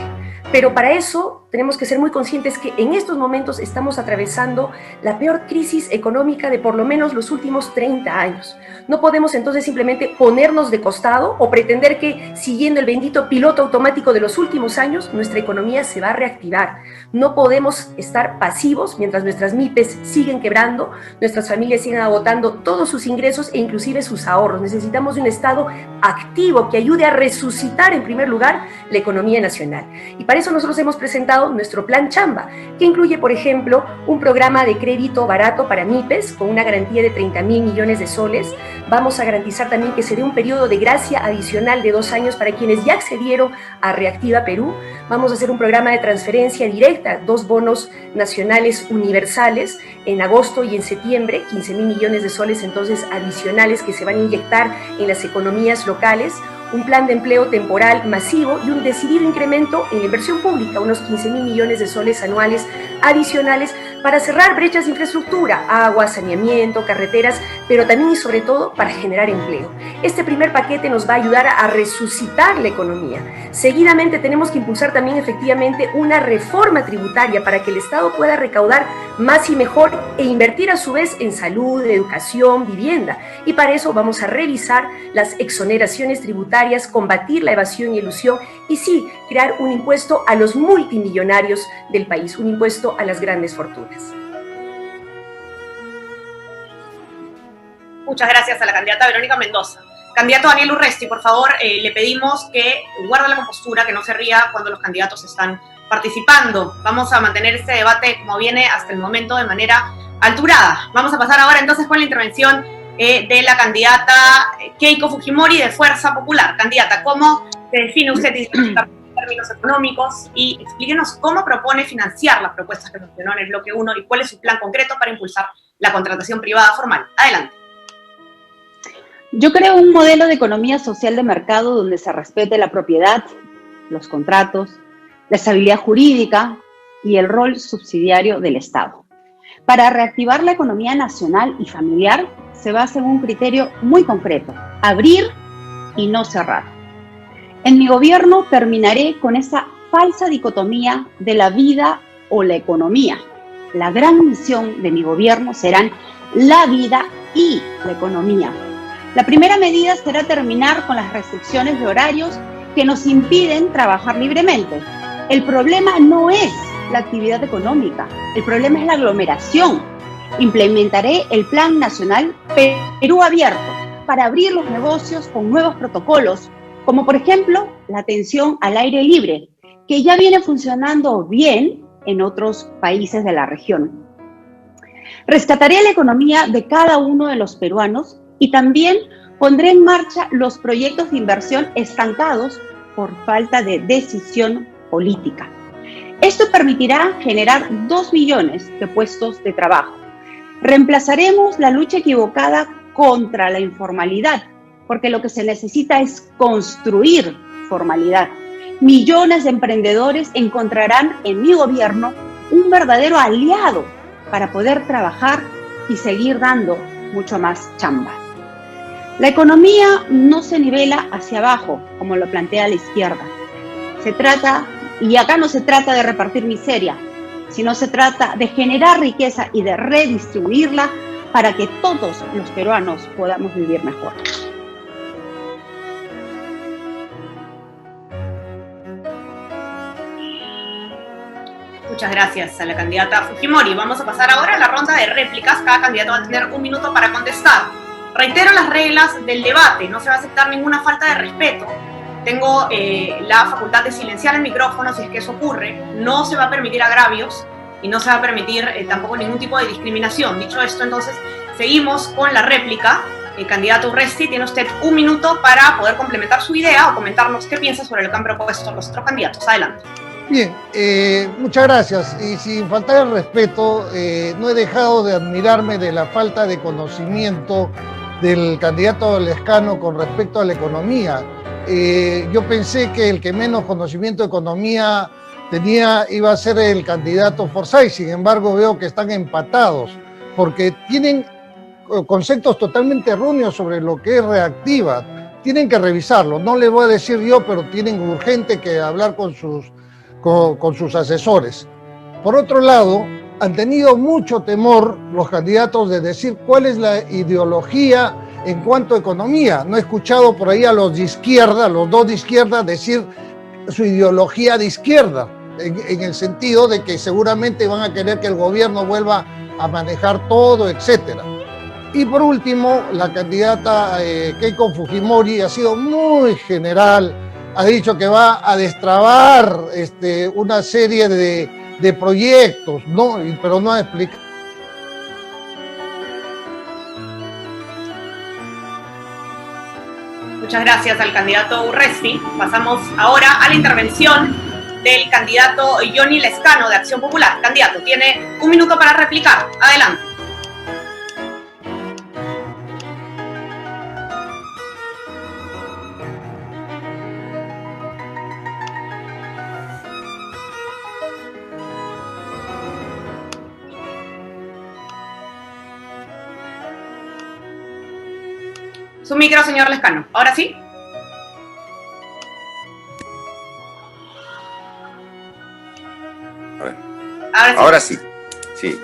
Pero para eso tenemos que ser muy conscientes que en estos momentos estamos atravesando la peor crisis económica de por lo menos los últimos 30 años. No podemos entonces simplemente ponernos de costado o pretender que siguiendo el bendito piloto automático de los últimos años, nuestra economía se va a reactivar. No podemos estar pasivos mientras nuestras MIPES siguen quebrando, nuestras familias siguen agotando todos sus ingresos e inclusive sus ahorros. Necesitamos un Estado activo que ayude a resucitar en primer lugar la economía nacional. Y para eso nosotros hemos presentado nuestro plan Chamba, que incluye, por ejemplo, un programa de crédito barato para MIPES con una garantía de 30.000 millones de soles. Vamos a garantizar también que se dé un periodo de gracia adicional de 2 años para quienes ya accedieron a Reactiva Perú. Vamos a hacer un programa de transferencia directa, 2 bonos nacionales universales en agosto y en septiembre, 15.000 millones de soles entonces adicionales que se van a inyectar en las economías locales, un plan de empleo temporal masivo y un decidido incremento en la inversión pública, unos 15.000 millones de soles anuales adicionales para cerrar brechas de infraestructura, agua, saneamiento, carreteras, pero también y sobre todo para generar empleo. Este primer paquete nos va a ayudar a resucitar la economía. Seguidamente tenemos que impulsar también efectivamente una reforma tributaria para que el Estado pueda recaudar más y mejor e invertir a su vez en salud, educación, vivienda. Y para eso vamos a revisar las exoneraciones tributarias, combatir la evasión y elusión y sí, crear un impuesto a los multimillonarios del país, un impuesto a las grandes fortunas. Muchas gracias a la candidata Verónica Mendoza. Candidato Daniel Urresti, por favor, le pedimos que guarde la compostura, que no se ría cuando los candidatos están participando. Vamos a mantener este debate como viene hasta el momento de manera alturada. Vamos a pasar ahora entonces con la intervención de la candidata Keiko Fujimori de Fuerza Popular. Candidata, ¿cómo se define usted en términos económicos? Y explíquenos cómo propone financiar las propuestas que mencionó en el bloque 1 y cuál es su plan concreto para impulsar la contratación privada formal. Adelante. Yo creo un modelo de economía social de mercado donde se respete la propiedad, los contratos, la estabilidad jurídica y el rol subsidiario del Estado. Para reactivar la economía nacional y familiar se basa en un criterio muy concreto: abrir y no cerrar. En mi gobierno terminaré con esa falsa dicotomía de la vida o la economía. La gran misión de mi gobierno serán la vida y la economía. La primera medida será terminar con las restricciones de horarios que nos impiden trabajar libremente. El problema no es la actividad económica, el problema es la aglomeración. Implementaré el Plan Nacional Perú Abierto para abrir los negocios con nuevos protocolos, como por ejemplo la atención al aire libre, que ya viene funcionando bien en otros países de la región. Rescataré la economía de cada uno de los peruanos y también pondré en marcha los proyectos de inversión estancados por falta de decisión política. Esto permitirá generar 2 millones de puestos de trabajo. Reemplazaremos la lucha equivocada contra la informalidad, porque lo que se necesita es construir formalidad. Millones de emprendedores encontrarán en mi gobierno un verdadero aliado para poder trabajar y seguir dando mucho más chamba. La economía no se nivela hacia abajo, como lo plantea la izquierda. Y acá no se trata de repartir miseria, sino se trata de generar riqueza y de redistribuirla para que todos los peruanos podamos vivir mejor. Muchas gracias a la candidata Fujimori. Vamos a pasar ahora a la ronda de réplicas. Cada candidato va a tener 1 minuto para contestar. Reitero las reglas del debate. No se va a aceptar ninguna falta de respeto. Tengo la facultad de silenciar el micrófono si es que eso ocurre. No se va a permitir agravios y no se va a permitir tampoco ningún tipo de discriminación. Dicho esto, entonces, seguimos con la réplica. Candidato Urresti, tiene usted 1 minuto para poder complementar su idea o comentarnos qué piensa sobre lo que han propuesto los otros candidatos. Adelante. Bien, muchas gracias. Y sin faltar el respeto, no he dejado de admirarme de la falta de conocimiento del candidato Lescano con respecto a la economía. Yo pensé que el que menos conocimiento de economía tenía iba a ser el candidato Forsyth, sin embargo veo que están empatados, porque tienen conceptos totalmente erróneos sobre lo que es reactiva. Tienen que revisarlo, no les voy a decir yo, pero tienen urgente que hablar con sus con sus asesores. Por otro lado, han tenido mucho temor los candidatos de decir cuál es la ideología en cuanto a economía. No he escuchado por ahí a los de izquierda, los dos de izquierda, decir su ideología de izquierda, en el sentido de que seguramente van a querer que el gobierno vuelva a manejar todo, etcétera. Y por último, la candidata Keiko Fujimori ha sido muy general, ha dicho que va a destrabar una serie de proyectos, ¿no? Pero no ha explicado. Muchas gracias al candidato Urresti. Pasamos ahora a la intervención del candidato Johnny Lescano de Acción Popular. Candidato, tiene 1 minuto para replicar. Adelante. Su micro, señor Lescano. ¿Ahora sí? Ahora sí. Sí.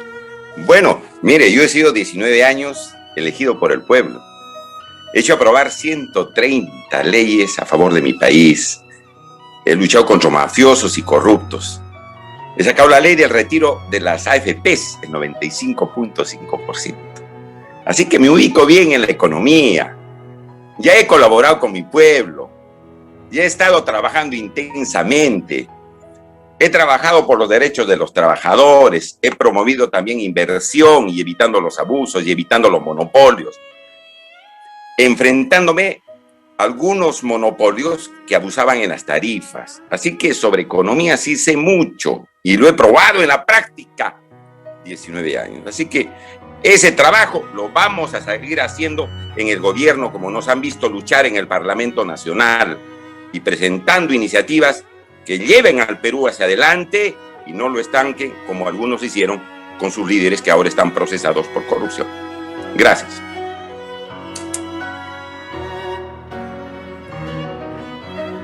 Bueno, mire, yo he sido 19 años elegido por el pueblo. He hecho aprobar 130 leyes a favor de mi país. He luchado contra mafiosos y corruptos. He sacado la ley del retiro de las AFPs, el 95.5%. Así que me ubico bien en la economía. Ya he colaborado con mi pueblo. Ya he estado trabajando intensamente. He trabajado por los derechos de los trabajadores. He promovido también inversión y evitando los abusos y evitando los monopolios. Enfrentándome a algunos monopolios que abusaban en las tarifas. Así que sobre economía sí sé mucho y lo he probado en la práctica. 19 años. Así que ese trabajo lo vamos a seguir haciendo en el gobierno, como nos han visto luchar en el Parlamento Nacional y presentando iniciativas que lleven al Perú hacia adelante y no lo estanquen como algunos hicieron con sus líderes que ahora están procesados por corrupción. Gracias.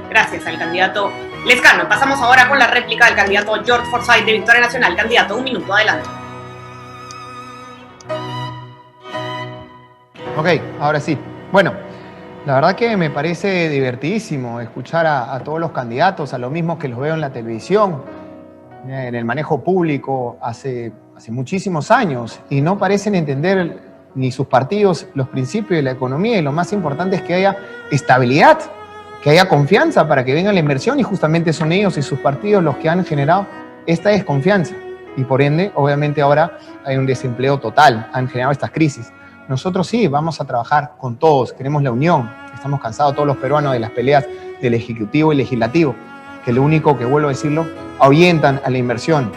Gracias al candidato Lescano. Pasamos ahora con la réplica del candidato George Forsyth de Victoria Nacional. Candidato, 1 minuto, adelante. Ok, ahora sí. Bueno, la verdad que me parece divertidísimo escuchar a todos los candidatos, a los mismos que los veo en la televisión, en el manejo público hace muchísimos años, y no parecen entender ni sus partidos los principios de la economía, y lo más importante es que haya estabilidad, que haya confianza para que venga la inversión, y justamente son ellos y sus partidos los que han generado esta desconfianza. Y por ende, obviamente ahora hay un desempleo total, han generado estas crisis. Nosotros sí, vamos a trabajar con todos, queremos la unión. Estamos cansados todos los peruanos de las peleas del Ejecutivo y Legislativo, que lo único, que vuelvo a decirlo, ahuyentan a la inversión.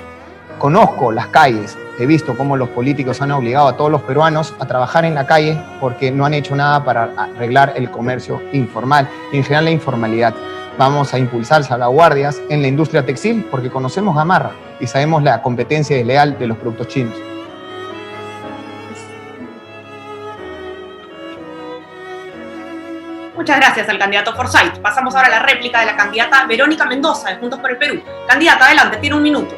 Conozco las calles, he visto cómo los políticos han obligado a todos los peruanos a trabajar en la calle porque no han hecho nada para arreglar el comercio informal y en general la informalidad. Vamos a impulsar salvaguardias en la industria textil porque conocemos Gamarra y sabemos la competencia desleal de los productos chinos. Muchas gracias al candidato Forsyth. Pasamos ahora a la réplica de la candidata Verónica Mendoza de Juntos por el Perú. Candidata, adelante, tiene 1 minuto.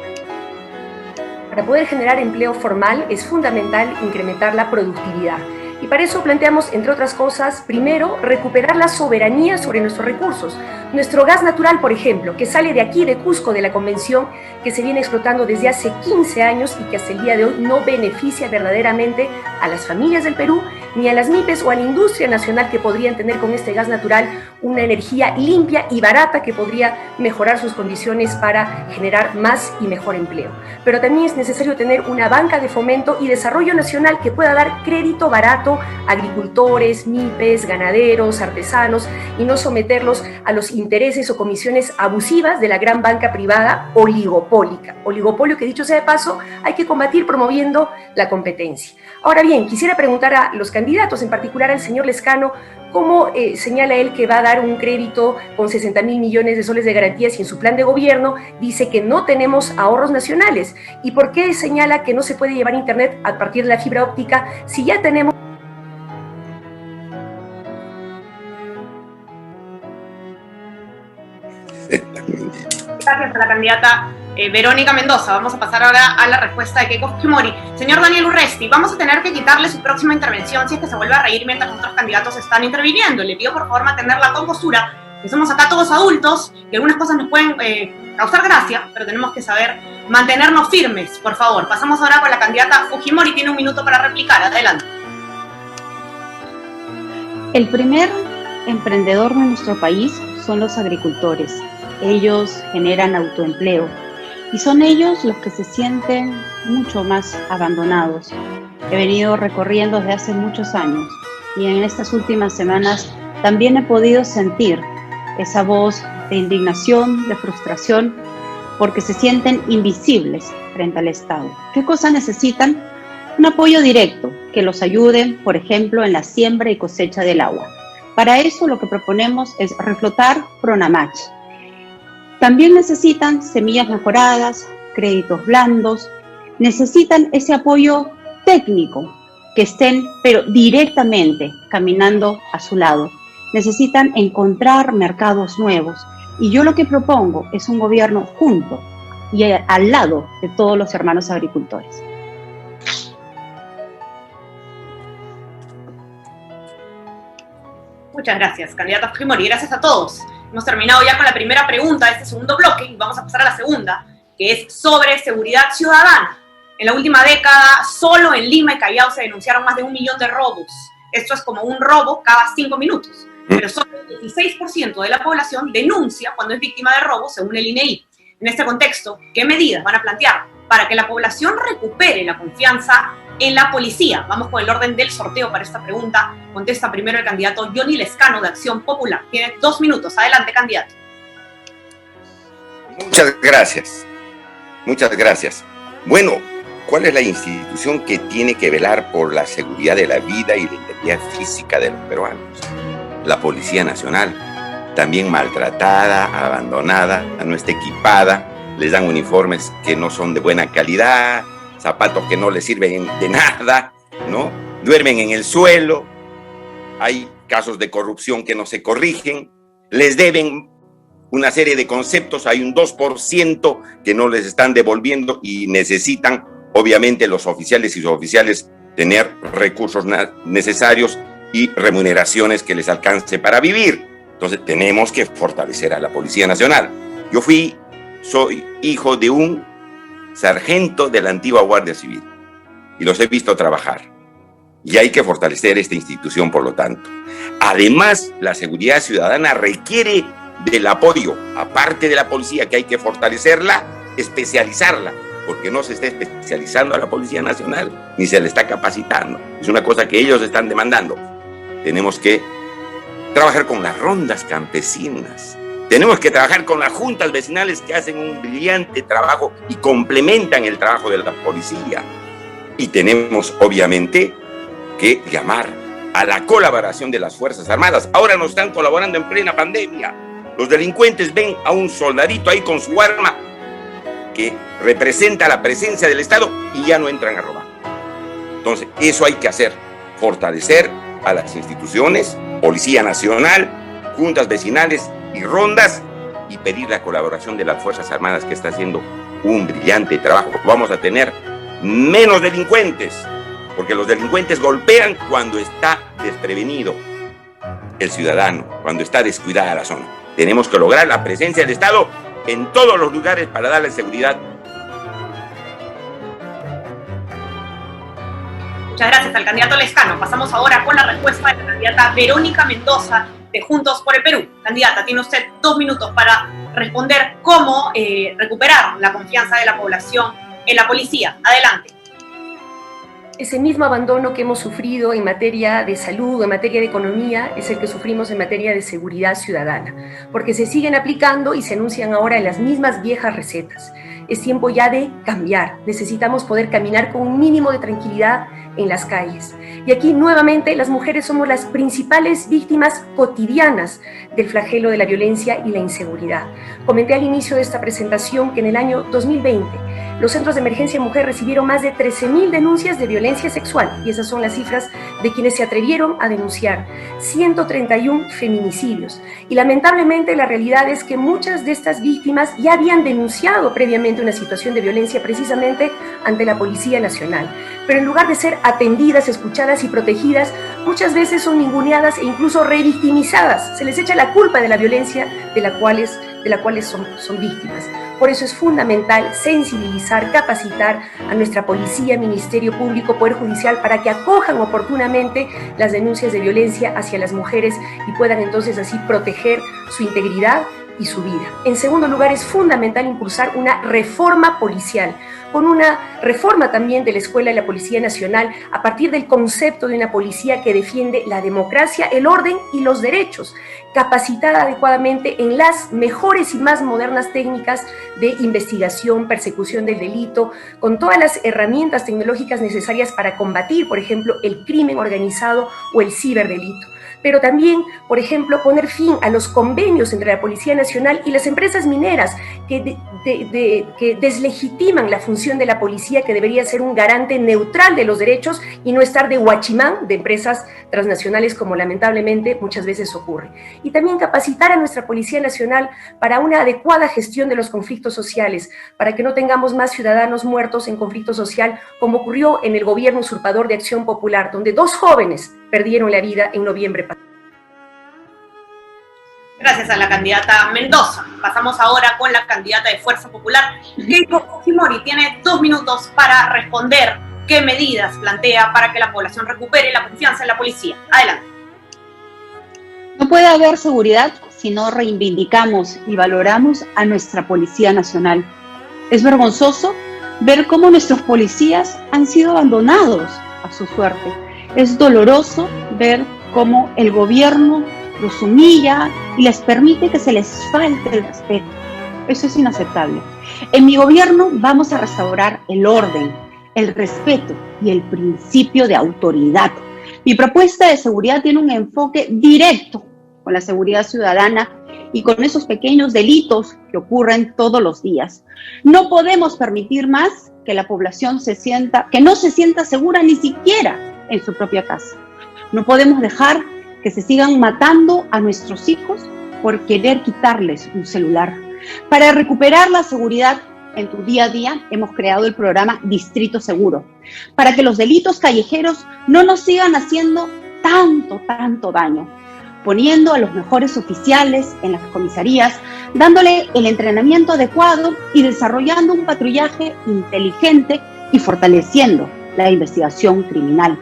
Para poder generar empleo formal es fundamental incrementar la productividad. Y para eso planteamos, entre otras cosas, primero, recuperar la soberanía sobre nuestros recursos. Nuestro gas natural, por ejemplo, que sale de aquí, de Cusco, de la Convención, que se viene explotando desde hace 15 años y que hasta el día de hoy no beneficia verdaderamente a las familias del Perú, ni a las MIPES o a la industria nacional que podrían tener con este gas natural una energía limpia y barata que podría mejorar sus condiciones para generar más y mejor empleo. Pero también es necesario tener una banca de fomento y desarrollo nacional que pueda dar crédito barato a agricultores, MIPES, ganaderos, artesanos y no someterlos a los intereses o comisiones abusivas de la gran banca privada oligopólica. Oligopolio que, dicho sea de paso, hay que combatir promoviendo la competencia. Ahora bien, quisiera preguntar a los candidatos, en particular al señor Lescano, ¿cómo señala él que va a dar un crédito con 60.000 millones de soles de garantías y en su plan de gobierno dice que no tenemos ahorros nacionales? ¿Y por qué señala que no se puede llevar internet a partir de la fibra óptica si ya tenemos... Gracias gracias a la candidata Verónica Mendoza. Vamos a pasar ahora a la respuesta de Keiko Fujimori. Señor Daniel Urresti, vamos a tener que quitarle su próxima intervención si es que se vuelve a reír mientras otros candidatos están interviniendo. Le pido por favor mantener la compostura, que somos acá todos adultos y algunas cosas nos pueden causar gracia, pero tenemos que saber mantenernos firmes, por favor. Pasamos ahora con la candidata Fujimori, tiene 1 minuto para replicar. Adelante. El primer emprendedor de nuestro país son los agricultores. Ellos generan autoempleo y son ellos los que se sienten mucho más abandonados. He venido recorriendo desde hace muchos años y en estas últimas semanas también he podido sentir esa voz de indignación, de frustración, porque se sienten invisibles frente al Estado. ¿Qué cosa necesitan? Un apoyo directo que los ayude, por ejemplo, en la siembra y cosecha del agua. Para eso lo que proponemos es reflotar Pronamach. También necesitan semillas mejoradas, créditos blandos, necesitan ese apoyo técnico, que estén pero directamente caminando a su lado. Necesitan encontrar mercados nuevos y yo lo que propongo es un gobierno junto y al lado de todos los hermanos agricultores. Muchas gracias, candidata Fujimori. Gracias a todos. Hemos terminado ya con la primera pregunta de este segundo bloque y vamos a pasar a la segunda, que es sobre seguridad ciudadana. En la última década, solo en Lima y Callao se denunciaron más de 1 millón de robos. Esto es como un robo cada 5 minutos. Pero solo el 16% de la población denuncia cuando es víctima de robo, según el INEI. En este contexto, ¿qué medidas van a plantear para que la población recupere la confianza en la policía? Vamos con el orden del sorteo para esta pregunta. Contesta primero el candidato Johnny Lescano de Acción Popular. Tiene 2 minutos. Adelante, candidato. Muchas gracias. Muchas gracias. Bueno, ¿cuál es la institución que tiene que velar por la seguridad de la vida y la integridad física de los peruanos? La Policía Nacional, también maltratada, abandonada, no está equipada, les dan uniformes que no son de buena calidad, zapatos que no les sirven de nada, ¿no? Duermen en el suelo, hay casos de corrupción que no se corrigen, les deben una serie de conceptos, hay un 2% que no les están devolviendo y necesitan, obviamente, los oficiales y suboficiales tener recursos necesarios y remuneraciones que les alcance para vivir. Entonces tenemos que fortalecer a la Policía Nacional. Yo soy hijo de un sargento de la antigua Guardia Civil y los he visto trabajar y hay que fortalecer esta institución, por lo tanto. Además, la seguridad ciudadana requiere del apoyo, aparte de la policía, que hay que fortalecerla, especializarla, porque no se está especializando a la Policía Nacional ni se le está capacitando. Es una cosa que ellos están demandando. Tenemos que trabajar con las rondas campesinas. Tenemos que trabajar con las juntas vecinales que hacen un brillante trabajo y complementan el trabajo de la policía. Y tenemos, obviamente, que llamar a la colaboración de las Fuerzas Armadas. Ahora nos están colaborando en plena pandemia. Los delincuentes ven a un soldadito ahí con su arma que representa la presencia del Estado y ya no entran a robar. Entonces, eso hay que hacer, fortalecer a las instituciones, Policía Nacional, juntas vecinales y rondas, y pedir la colaboración de las Fuerzas Armadas, que está haciendo un brillante trabajo. Vamos a tener menos delincuentes, porque los delincuentes golpean cuando está desprevenido el ciudadano, cuando está descuidada la zona. Tenemos que lograr la presencia del Estado en todos los lugares para darle seguridad. Muchas gracias al candidato Lescano. Pasamos ahora con la respuesta de la candidata Verónica Mendoza de Juntos por el Perú. Candidata, tiene usted 2 minutos para responder cómo recuperar la confianza de la población en la policía. Adelante. Ese mismo abandono que hemos sufrido en materia de salud, en materia de economía, es el que sufrimos en materia de seguridad ciudadana, porque se siguen aplicando y se anuncian ahora en las mismas viejas recetas. Es tiempo ya de cambiar. Necesitamos poder caminar con un mínimo de tranquilidad en las calles. Y aquí nuevamente las mujeres somos las principales víctimas cotidianas del flagelo de la violencia y la inseguridad. Comenté al inicio de esta presentación que en el año 2020 los centros de emergencia mujer recibieron más de 13.000 denuncias de violencia sexual, y esas son las cifras de quienes se atrevieron a denunciar, 131 feminicidios. Y lamentablemente la realidad es que muchas de estas víctimas ya habían denunciado previamente una situación de violencia precisamente ante la Policía Nacional. Pero en lugar de ser atendidas, escuchadas y protegidas, muchas veces son ninguneadas e incluso revictimizadas. Se les echa la culpa de la violencia de la cuales son víctimas. Por eso es fundamental sensibilizar, capacitar a nuestra policía, Ministerio Público, Poder Judicial, para que acojan oportunamente las denuncias de violencia hacia las mujeres y puedan entonces así proteger su integridad y su vida. En segundo lugar, es fundamental impulsar una reforma policial, con una reforma también de la Escuela de la Policía Nacional, a partir del concepto de una policía que defiende la democracia, el orden y los derechos, capacitada adecuadamente en las mejores y más modernas técnicas de investigación, persecución del delito, con todas las herramientas tecnológicas necesarias para combatir, por ejemplo, el crimen organizado o el ciberdelito. Pero también, por ejemplo, poner fin a los convenios entre la Policía Nacional y las empresas mineras que deslegitiman la función de la policía, que debería ser un garante neutral de los derechos y no estar de guachimán de empresas transnacionales, como lamentablemente muchas veces ocurre. Y también capacitar a nuestra Policía Nacional para una adecuada gestión de los conflictos sociales, para que no tengamos más ciudadanos muertos en conflicto social, como ocurrió en el gobierno usurpador de Acción Popular, donde 2 jóvenes perdieron la vida en noviembre pasado. Gracias a la candidata Mendoza. Pasamos ahora con la candidata de Fuerza Popular, Keiko Fujimori. Tiene 2 minutos para responder qué medidas plantea para que la población recupere la confianza en la policía. Adelante. No puede haber seguridad si no reivindicamos y valoramos a nuestra Policía Nacional. Es vergonzoso ver cómo nuestros policías han sido abandonados a su suerte. Es doloroso ver cómo el gobierno los humilla y les permite que se les falte el respeto. Eso es inaceptable. En mi gobierno vamos a restaurar el orden, el respeto y el principio de autoridad. Mi propuesta de seguridad tiene un enfoque directo con la seguridad ciudadana y con esos pequeños delitos que ocurren todos los días. No podemos permitir más que la población no se sienta segura ni siquiera en su propia casa. No podemos dejar que se sigan matando a nuestros hijos por querer quitarles un celular. Para recuperar la seguridad en tu día a día, hemos creado el programa Distrito Seguro, para que los delitos callejeros no nos sigan haciendo tanto daño, poniendo a los mejores oficiales en las comisarías, dándole el entrenamiento adecuado y desarrollando un patrullaje inteligente y fortaleciendo la investigación criminal.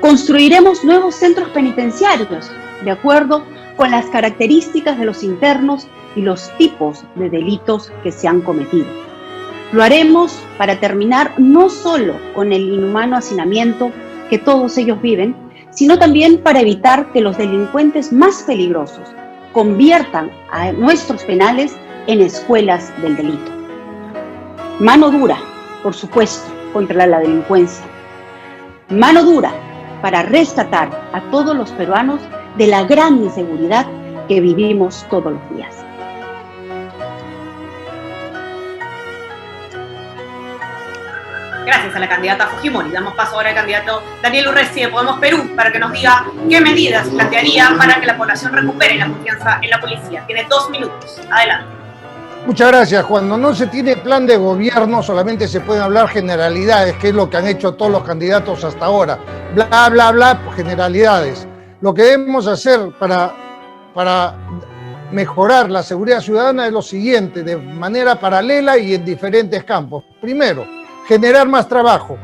Construiremos nuevos centros penitenciarios de acuerdo con las características de los internos y los tipos de delitos que se han cometido. Lo haremos para terminar no solo con el inhumano hacinamiento que todos ellos viven, sino también para evitar que los delincuentes más peligrosos conviertan a nuestros penales en escuelas del delito. Mano dura, por supuesto, contra la delincuencia. Mano dura para rescatar a todos los peruanos de la gran inseguridad que vivimos todos los días. Gracias a la candidata Fujimori. Damos paso ahora al candidato Daniel Urresti de Podemos Perú para que nos diga qué medidas plantearía para que la población recupere la confianza en la policía. Tiene 2 minutos. Adelante. Muchas gracias. Cuando no se tiene plan de gobierno, solamente se pueden hablar generalidades, que es lo que han hecho todos los candidatos hasta ahora. Bla, bla, bla, generalidades. Lo que debemos hacer para mejorar la seguridad ciudadana es lo siguiente, de manera paralela y en diferentes campos. Primero, generar más trabajo.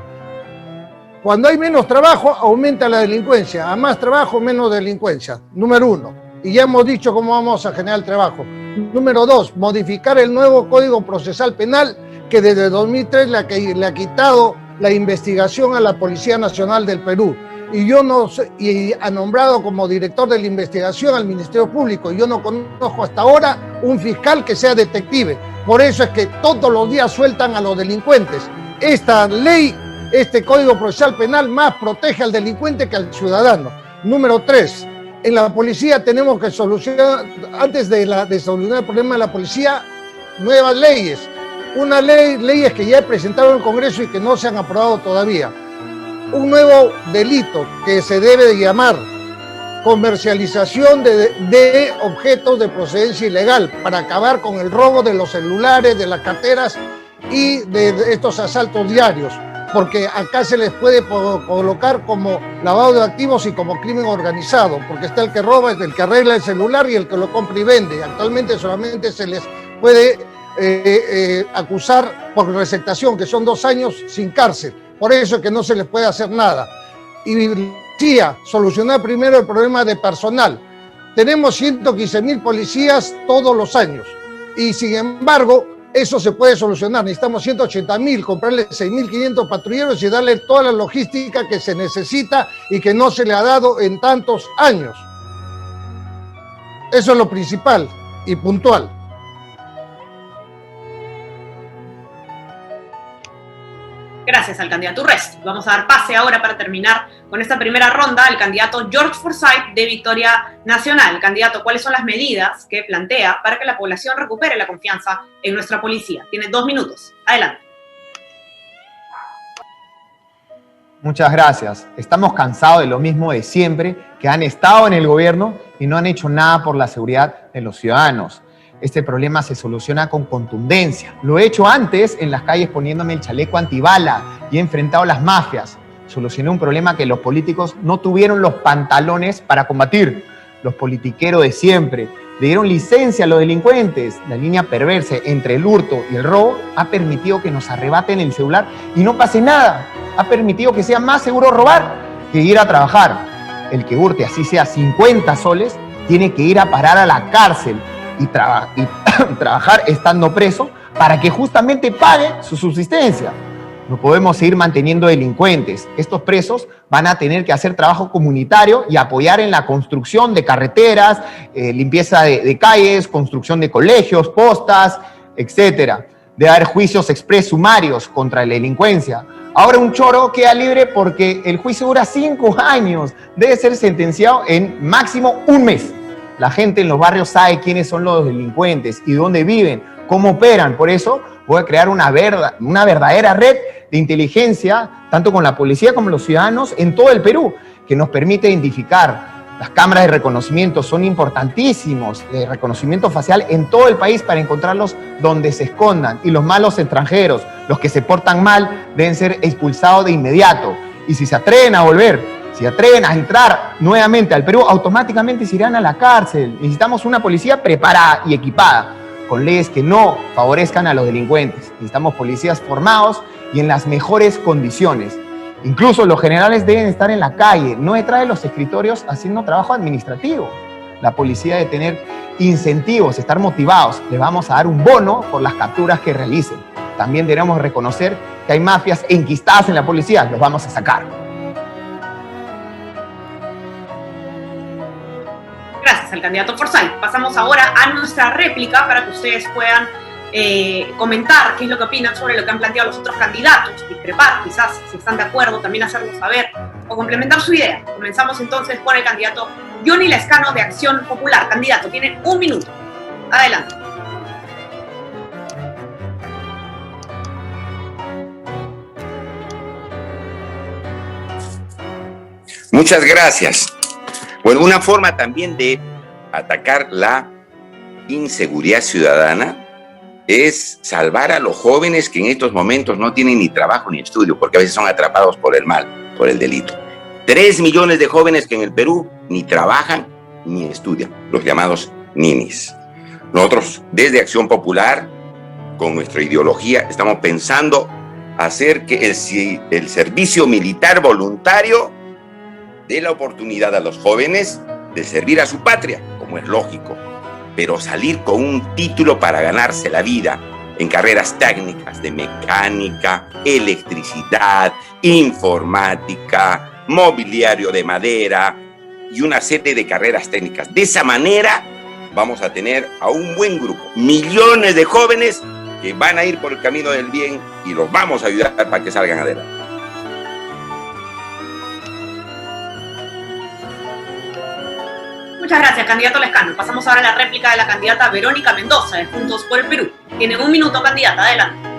Cuando hay menos trabajo, aumenta la delincuencia. A más trabajo, menos delincuencia. Número 1. Y ya hemos dicho cómo vamos a generar el trabajo. Número 2, modificar el nuevo Código Procesal Penal que desde 2003 le ha quitado la investigación a la Policía Nacional del Perú. Y ha nombrado como director de la investigación al Ministerio Público. Yo no conozco hasta ahora un fiscal que sea detective. Por eso es que todos los días sueltan a los delincuentes. Esta ley, este Código Procesal Penal más protege al delincuente que al ciudadano. Número 3, en la policía tenemos que solucionar, antes de solucionar el problema de la policía, nuevas leyes. Leyes que ya he presentado en el Congreso y que no se han aprobado todavía. un nuevo delito que se debe de llamar comercialización de objetos de procedencia ilegal, para acabar con el robo de los celulares, de las carteras y de estos asaltos diarios, porque acá se les puede colocar como lavado de activos y como crimen organizado, porque está el que roba, el que arregla el celular y el que lo compra y vende. Actualmente solamente se les puede acusar por receptación, que son 2 años sin cárcel. Por eso es que no se les puede hacer nada. Y policía, solucionar primero el problema de personal. Tenemos 115.000 policías todos los años y sin embargo eso se puede solucionar. Necesitamos 180.000, comprarle 6.500 patrulleros y darle toda la logística que se necesita y que no se le ha dado en tantos años. Eso es lo principal y puntual. Gracias al candidato Urresti. Vamos a dar pase ahora para terminar con esta primera ronda al candidato George Forsyth de Victoria Nacional. Candidato, ¿cuáles son las medidas que plantea para que la población recupere la confianza en nuestra policía? Tiene 2 minutos. Adelante. Muchas gracias. Estamos cansados de lo mismo de siempre, que han estado en el gobierno y no han hecho nada por la seguridad de los ciudadanos. Este problema se soluciona con contundencia. Lo he hecho antes en las calles poniéndome el chaleco antibala y he enfrentado a las mafias. Solucioné un problema que los políticos no tuvieron los pantalones para combatir. Los politiqueros de siempre le dieron licencia a los delincuentes. La línea perversa entre el hurto y el robo ha permitido que nos arrebaten el celular y no pase nada. Ha permitido que sea más seguro robar que ir a trabajar. El que hurte, así sea 50 soles, tiene que ir a parar a la cárcel y trabajar estando preso para que justamente pague su subsistencia. No podemos seguir manteniendo delincuentes. Estos presos van a tener que hacer trabajo comunitario y apoyar en la construcción de carreteras, limpieza de calles, construcción de colegios, postas, etc. Debe haber juicios exprés sumarios contra la delincuencia. Ahora un choro queda libre porque el juicio dura 5 años. Debe ser sentenciado en máximo 1 mes. La gente en los barrios sabe quiénes son los delincuentes y dónde viven, cómo operan. Por eso voy a crear una verdadera red de inteligencia, tanto con la policía como los ciudadanos en todo el Perú, que nos permite identificar. Las cámaras de reconocimiento son importantísimos, de reconocimiento facial en todo el país para encontrarlos donde se escondan. Y los malos extranjeros, los que se portan mal, deben ser expulsados de inmediato. Y si se atreven a volver, si atreven a entrar nuevamente al Perú, automáticamente se irán a la cárcel. Necesitamos una policía preparada y equipada, con leyes que no favorezcan a los delincuentes. Necesitamos policías formados y en las mejores condiciones. Incluso los generales deben estar en la calle, no detrás de los escritorios haciendo trabajo administrativo. La policía debe tener incentivos, estar motivados. Les vamos a dar un bono por las capturas que realicen. También debemos reconocer que hay mafias enquistadas en la policía. Los vamos a sacar. Gracias al candidato Forsyth. Pasamos ahora a nuestra réplica para que ustedes puedan comentar qué es lo que opinan sobre lo que han planteado los otros candidatos, discrepar, quizás si están de acuerdo, también hacerlo saber o complementar su idea. Comenzamos entonces por el candidato Johnny Lescano de Acción Popular. Candidato, tiene 1 minuto. Adelante. Muchas gracias. Bueno, una forma también de atacar la inseguridad ciudadana es salvar a los jóvenes que en estos momentos no tienen ni trabajo ni estudio, porque a veces son atrapados por el mal, por el delito. 3 millones de jóvenes que en el Perú ni trabajan ni estudian, los llamados ninis. Nosotros, desde Acción Popular, con nuestra ideología, estamos pensando hacer que el servicio militar voluntario dé la oportunidad a los jóvenes de servir a su patria, como es lógico, pero salir con un título para ganarse la vida en carreras técnicas de mecánica, electricidad, informática, mobiliario de madera y una serie de carreras técnicas. De esa manera vamos a tener a un buen grupo, millones de jóvenes que van a ir por el camino del bien y los vamos a ayudar para que salgan adelante. Muchas gracias, candidato Lescano. Pasamos ahora a la réplica de la candidata Verónica Mendoza, de Juntos por el Perú. Tiene 1 minuto, candidata. Adelante.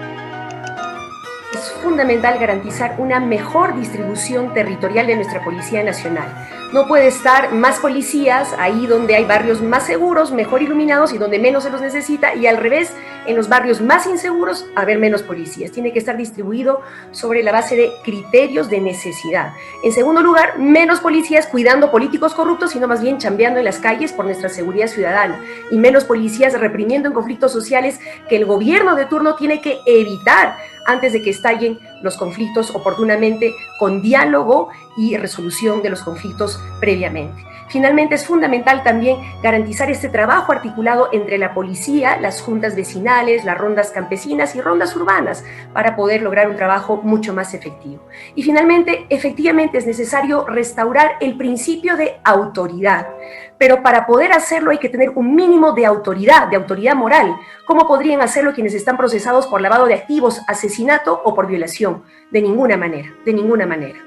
Es fundamental garantizar una mejor distribución territorial de nuestra Policía Nacional. No puede estar más policías ahí donde hay barrios más seguros, mejor iluminados y donde menos se los necesita, y al revés, en los barrios más inseguros, haber menos policías. Tiene que estar distribuido sobre la base de criterios de necesidad. En segundo lugar, menos policías cuidando políticos corruptos, sino más bien chambeando en las calles por nuestra seguridad ciudadana. Y menos policías reprimiendo en conflictos sociales que el gobierno de turno tiene que evitar antes de que estallen los conflictos oportunamente, con diálogo y resolución de los conflictos previamente. Finalmente, es fundamental también garantizar este trabajo articulado entre la policía, las juntas vecinales, las rondas campesinas y rondas urbanas para poder lograr un trabajo mucho más efectivo. Y finalmente, efectivamente es necesario restaurar el principio de autoridad, pero para poder hacerlo hay que tener un mínimo de autoridad moral. ¿Cómo podrían hacerlo quienes están procesados por lavado de activos, asesinato o por violación? De ninguna manera, de ninguna manera.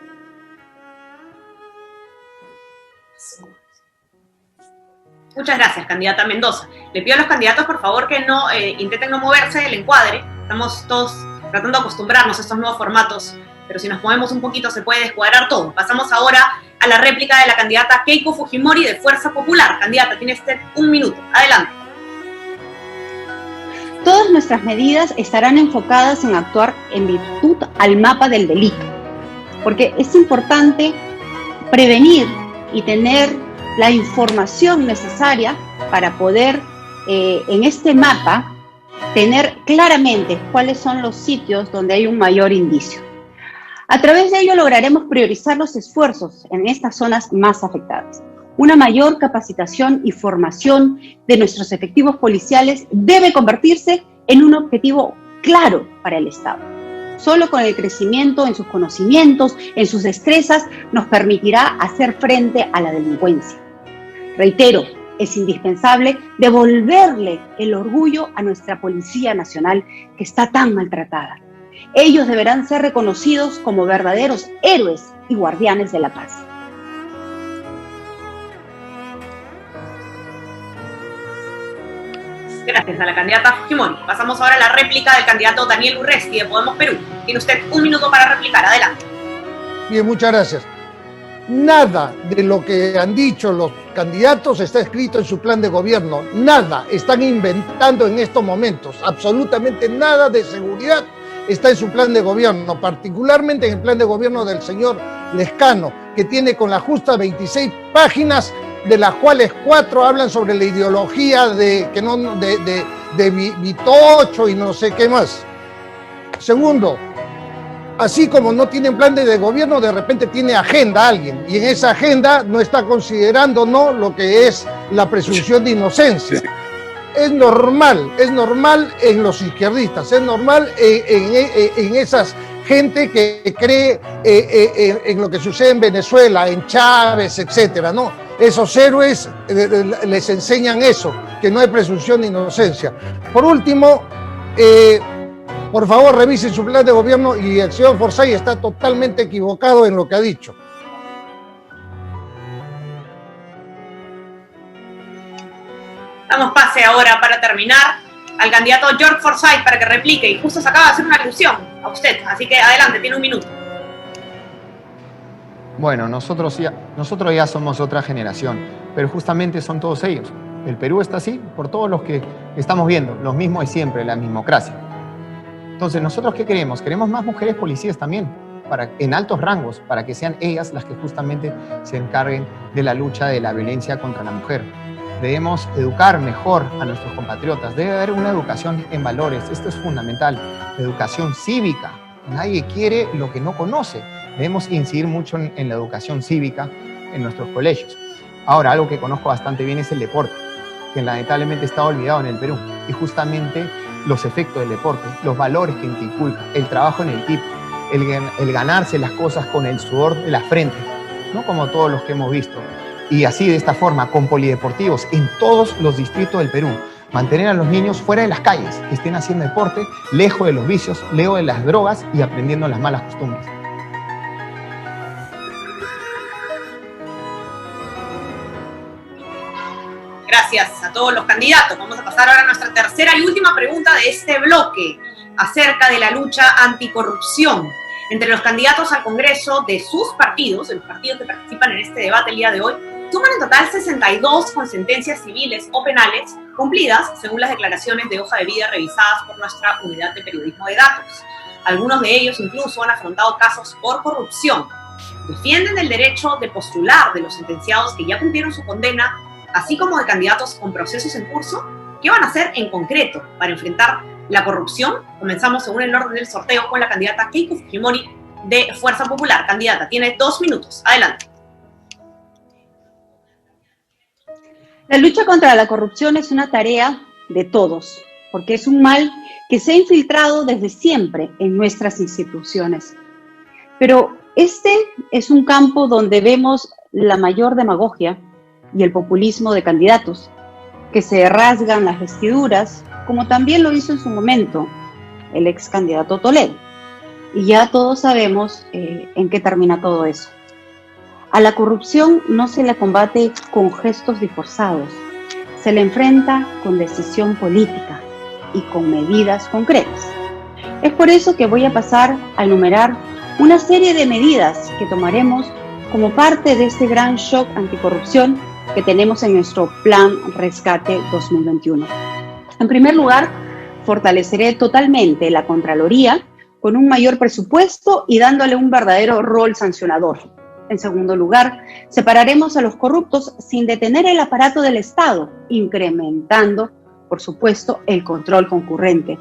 Muchas gracias, candidata Mendoza. Le pido a los candidatos, por favor, que no intenten no moverse del encuadre. Estamos todos tratando de acostumbrarnos a estos nuevos formatos, pero si nos movemos un poquito se puede descuadrar todo. Pasamos ahora a la réplica de la candidata Keiko Fujimori de Fuerza Popular. Candidata, tiene usted 1 minuto. Adelante. Todas nuestras medidas estarán enfocadas en actuar en virtud al mapa del delito, porque es importante prevenir y tener la información necesaria para poder, en este mapa, tener claramente cuáles son los sitios donde hay un mayor indicio. A través de ello lograremos priorizar los esfuerzos en estas zonas más afectadas. Una mayor capacitación y formación de nuestros efectivos policiales debe convertirse en un objetivo claro para el Estado. Solo con el crecimiento en sus conocimientos, en sus destrezas, nos permitirá hacer frente a la delincuencia. Reitero, es indispensable devolverle el orgullo a nuestra Policía Nacional, que está tan maltratada. Ellos deberán ser reconocidos como verdaderos héroes y guardianes de la paz. Gracias a la candidata Fujimori. Pasamos ahora a la réplica del candidato Daniel Urresti de Podemos Perú. Tiene usted 1 minuto para replicar. Adelante. Bien, muchas gracias. Nada de lo que han dicho los candidatos está escrito en su plan de gobierno. Nada están inventando en estos momentos. Absolutamente nada de seguridad está en su plan de gobierno, particularmente en el plan de gobierno del señor Lescano, que tiene con la justa 26 páginas, de las cuales 4 hablan sobre la ideología de Vitocho y no sé qué más. Segundo, así como no tienen plan de gobierno, de repente tiene agenda alguien, y en esa agenda no está considerando lo que es la presunción de inocencia. Es normal en los izquierdistas, es normal en esas gente que cree en lo que sucede en Venezuela, en Chávez, etcétera, ¿no? Esos héroes les enseñan eso, que no hay presunción de inocencia. Por último, por favor, revisen su plan de gobierno, y el señor Forsyth está totalmente equivocado en lo que ha dicho. Damos pase ahora, para terminar, al candidato George Forsyth para que replique, y justo se acaba de hacer una alusión a usted, así que adelante, tiene 1 minuto. Bueno, nosotros ya somos otra generación, pero justamente son todos ellos. El Perú está así por todos los que estamos viendo, los mismos de siempre, la mismocracia. Entonces, ¿nosotros qué queremos? Queremos más mujeres policías también, en altos rangos, para que sean ellas las que justamente se encarguen de la lucha de la violencia contra la mujer. Debemos educar mejor a nuestros compatriotas, debe haber una educación en valores, esto es fundamental, educación cívica. Nadie quiere lo que no conoce. Debemos incidir mucho en la educación cívica en nuestros colegios. Ahora, algo que conozco bastante bien es el deporte, que lamentablemente está olvidado en el Perú. Y justamente los efectos del deporte, los valores que te inculca, el trabajo en equipo, el ganarse las cosas con el sudor de la frente, no como todos los que hemos visto. Y así, de esta forma, con polideportivos en todos los distritos del Perú, mantener a los niños fuera de las calles, que estén haciendo deporte, lejos de los vicios, lejos de las drogas y aprendiendo las malas costumbres. Gracias a todos los candidatos. Vamos a pasar ahora a nuestra tercera y última pregunta de este bloque. acerca de la lucha anticorrupción entre los candidatos al Congreso de sus partidos, de los partidos que participan en este debate el día de hoy, suman en total 62 con sentencias civiles o penales cumplidas, según las declaraciones de hoja de vida revisadas por nuestra unidad de periodismo de datos. Algunos de ellos incluso han afrontado casos por corrupción. Defienden el derecho de postular de los sentenciados que ya cumplieron su condena, así como de candidatos con procesos en curso. ¿Qué van a hacer en concreto para enfrentar la corrupción? Comenzamos según el orden del sorteo con la candidata Keiko Fujimori de Fuerza Popular. Candidata, tiene 2 minutos. Adelante. La lucha contra la corrupción es una tarea de todos, porque es un mal que se ha infiltrado desde siempre en nuestras instituciones. Pero este es un campo donde vemos la mayor demagogia y el populismo de candidatos, que se rasgan las vestiduras, como también lo hizo en su momento el ex candidato Toledo. Y ya todos sabemos en qué termina todo eso. A la corrupción no se la combate con gestos disforzados, se la enfrenta con decisión política y con medidas concretas. Es por eso que voy a pasar a enumerar una serie de medidas que tomaremos como parte de este gran shock anticorrupción que tenemos en nuestro Plan Rescate 2021. En primer lugar, fortaleceré totalmente la Contraloría con un mayor presupuesto y dándole un verdadero rol sancionador. En segundo lugar, separaremos a los corruptos sin detener el aparato del Estado, incrementando, por supuesto, el control concurrente.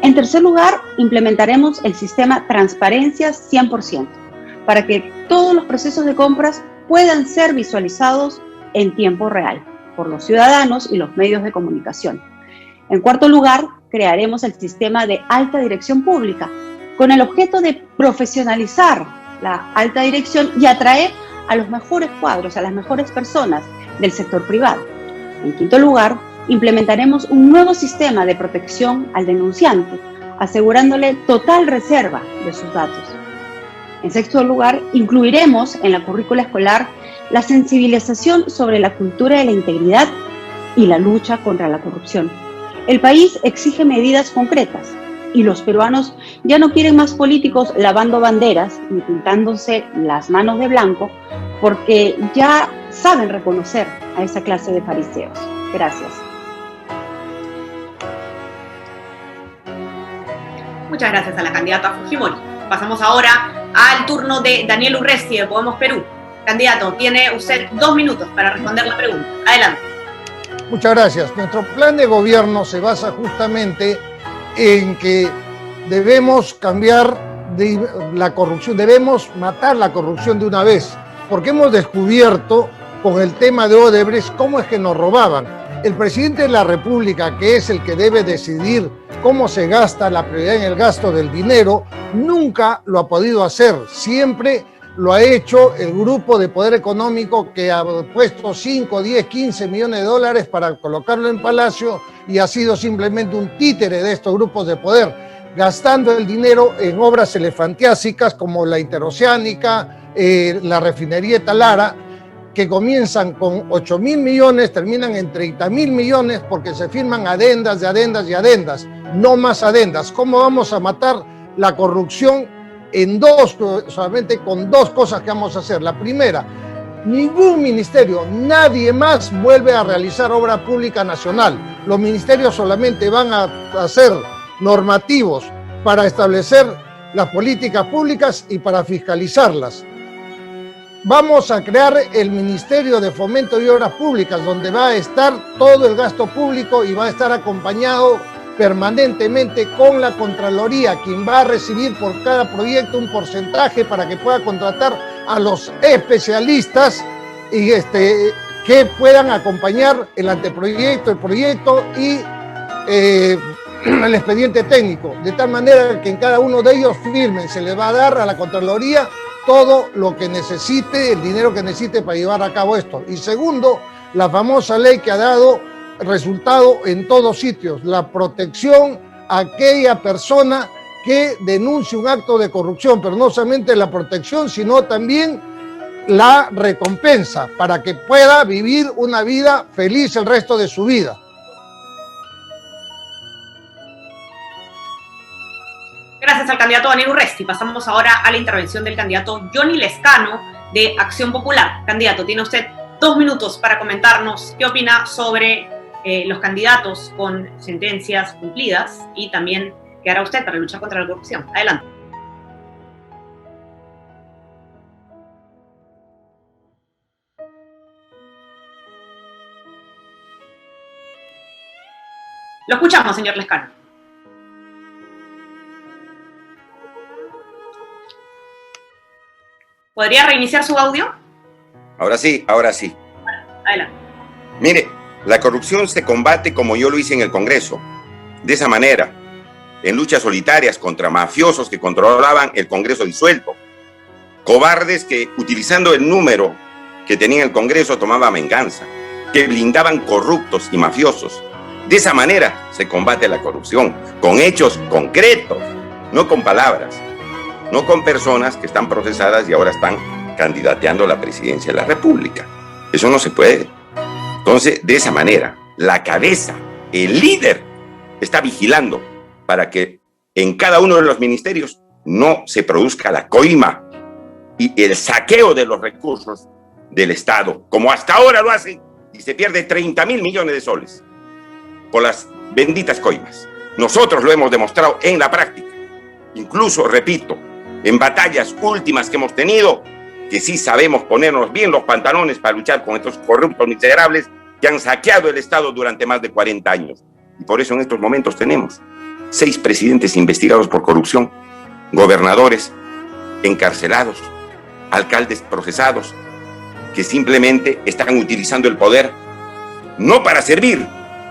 En tercer lugar, implementaremos el sistema Transparencia 100%, para que todos los procesos de compras puedan ser visualizados en tiempo real por los ciudadanos y los medios de comunicación. En cuarto lugar, crearemos el sistema de alta dirección pública, con el objeto de profesionalizar la alta dirección y atraer a los mejores cuadros, a las mejores personas del sector privado. En quinto lugar, implementaremos un nuevo sistema de protección al denunciante, asegurándole total reserva de sus datos. En sexto lugar, incluiremos en la currícula escolar la sensibilización sobre la cultura de la integridad y la lucha contra la corrupción. El país exige medidas concretas y los peruanos ya no quieren más políticos lavando banderas ni pintándose las manos de blanco, porque ya saben reconocer a esa clase de fariseos. Gracias. Muchas gracias a la candidata Fujimori. Pasamos ahora al turno de Daniel Urresti de Podemos Perú. Candidato, tiene usted 2 minutos para responder la pregunta. Adelante. Muchas gracias. Nuestro plan de gobierno se basa justamente en que debemos cambiar de la corrupción, debemos matar la corrupción de una vez, porque hemos descubierto con el tema de Odebrecht cómo es que nos robaban. El presidente de la República, que es el que debe decidir cómo se gasta, la prioridad en el gasto del dinero, nunca lo ha podido hacer. Siempre lo ha hecho el grupo de poder económico que ha puesto 5, 10, 15 millones de dólares para colocarlo en Palacio y ha sido simplemente un títere de estos grupos de poder, gastando el dinero en obras elefantiásicas como la Interoceánica, la refinería de Talara, que comienzan con 8.000 millones, terminan en 30.000 millones porque se firman adendas de adendas y adendas, no más adendas. ¿Cómo vamos a matar la corrupción? Solamente con 2 cosas que vamos a hacer. La primera, ningún ministerio, nadie más vuelve a realizar obra pública nacional. Los ministerios solamente van a ser normativos para establecer las políticas públicas y para fiscalizarlas. Vamos a crear el Ministerio de Fomento y Obras Públicas, donde va a estar todo el gasto público y va a estar acompañado permanentemente con la Contraloría, quien va a recibir por cada proyecto un porcentaje para que pueda contratar a los especialistas y que puedan acompañar el anteproyecto, el proyecto y el expediente técnico, de tal manera que en cada uno de ellos firmen, se les va a dar a la Contraloría todo lo que necesite, el dinero que necesite para llevar a cabo esto. Y segundo, la famosa ley que ha dado resultado en todos sitios, la protección a aquella persona que denuncie un acto de corrupción, pero no solamente la protección, sino también la recompensa para que pueda vivir una vida feliz el resto de su vida. candidato Daniel Urresti. Pasamos ahora a la intervención del candidato Johnny Lescano de Acción Popular. Candidato, tiene usted 2 minutos para comentarnos qué opina sobre los candidatos con sentencias cumplidas y también qué hará usted para luchar contra la corrupción. Adelante. Lo escuchamos, señor Lescano. ¿Podría reiniciar su audio? Ahora sí, ahora sí. Adelante. Mire, la corrupción se combate como yo lo hice en el Congreso, de esa manera, en luchas solitarias contra mafiosos que controlaban el Congreso disuelto, cobardes que, utilizando el número que tenía el Congreso, tomaban venganza, que blindaban corruptos y mafiosos. De esa manera se combate la corrupción, con hechos concretos, no con palabras, no con personas que están procesadas y ahora están candidateando a la presidencia de la República. Eso no se puede. Entonces, de esa manera, la cabeza, el líder, está vigilando para que en cada uno de los ministerios no se produzca la coima y el saqueo de los recursos del Estado, como hasta ahora lo hacen, y se pierde 30.000 millones de soles por las benditas coimas. Nosotros lo hemos demostrado en la práctica. Incluso, repito, en batallas últimas que hemos tenido, que sí sabemos ponernos bien los pantalones para luchar con estos corruptos miserables que han saqueado el Estado durante más de 40 años. Y por eso en estos momentos tenemos 6 presidentes investigados por corrupción, gobernadores encarcelados, alcaldes procesados, que simplemente están utilizando el poder no para servir,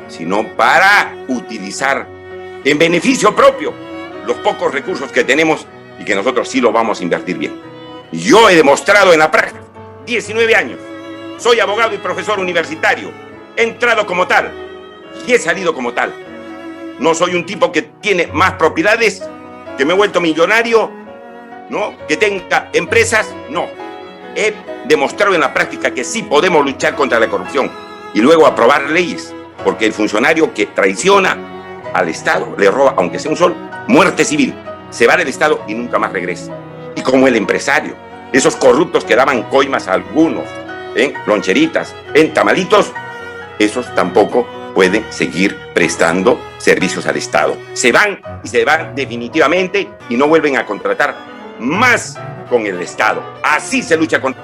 sino para utilizar en beneficio propio los pocos recursos que tenemos y que nosotros sí lo vamos a invertir bien. Yo he demostrado en la práctica, 19 años, soy abogado y profesor universitario, he entrado como tal y he salido como tal. No soy un tipo que tiene más propiedades, que me he vuelto millonario, ¿no? Que tenga empresas, no. He demostrado en la práctica que sí podemos luchar contra la corrupción y luego aprobar leyes, porque el funcionario que traiciona al Estado, le roba, aunque sea un sol, muerte civil, se va del Estado y nunca más regresa. Y como el empresario, esos corruptos que daban coimas a algunos, en loncheritas, en tamalitos, esos tampoco pueden seguir prestando servicios al Estado. Se van y se van definitivamente y no vuelven a contratar más con el Estado. Así se lucha contra...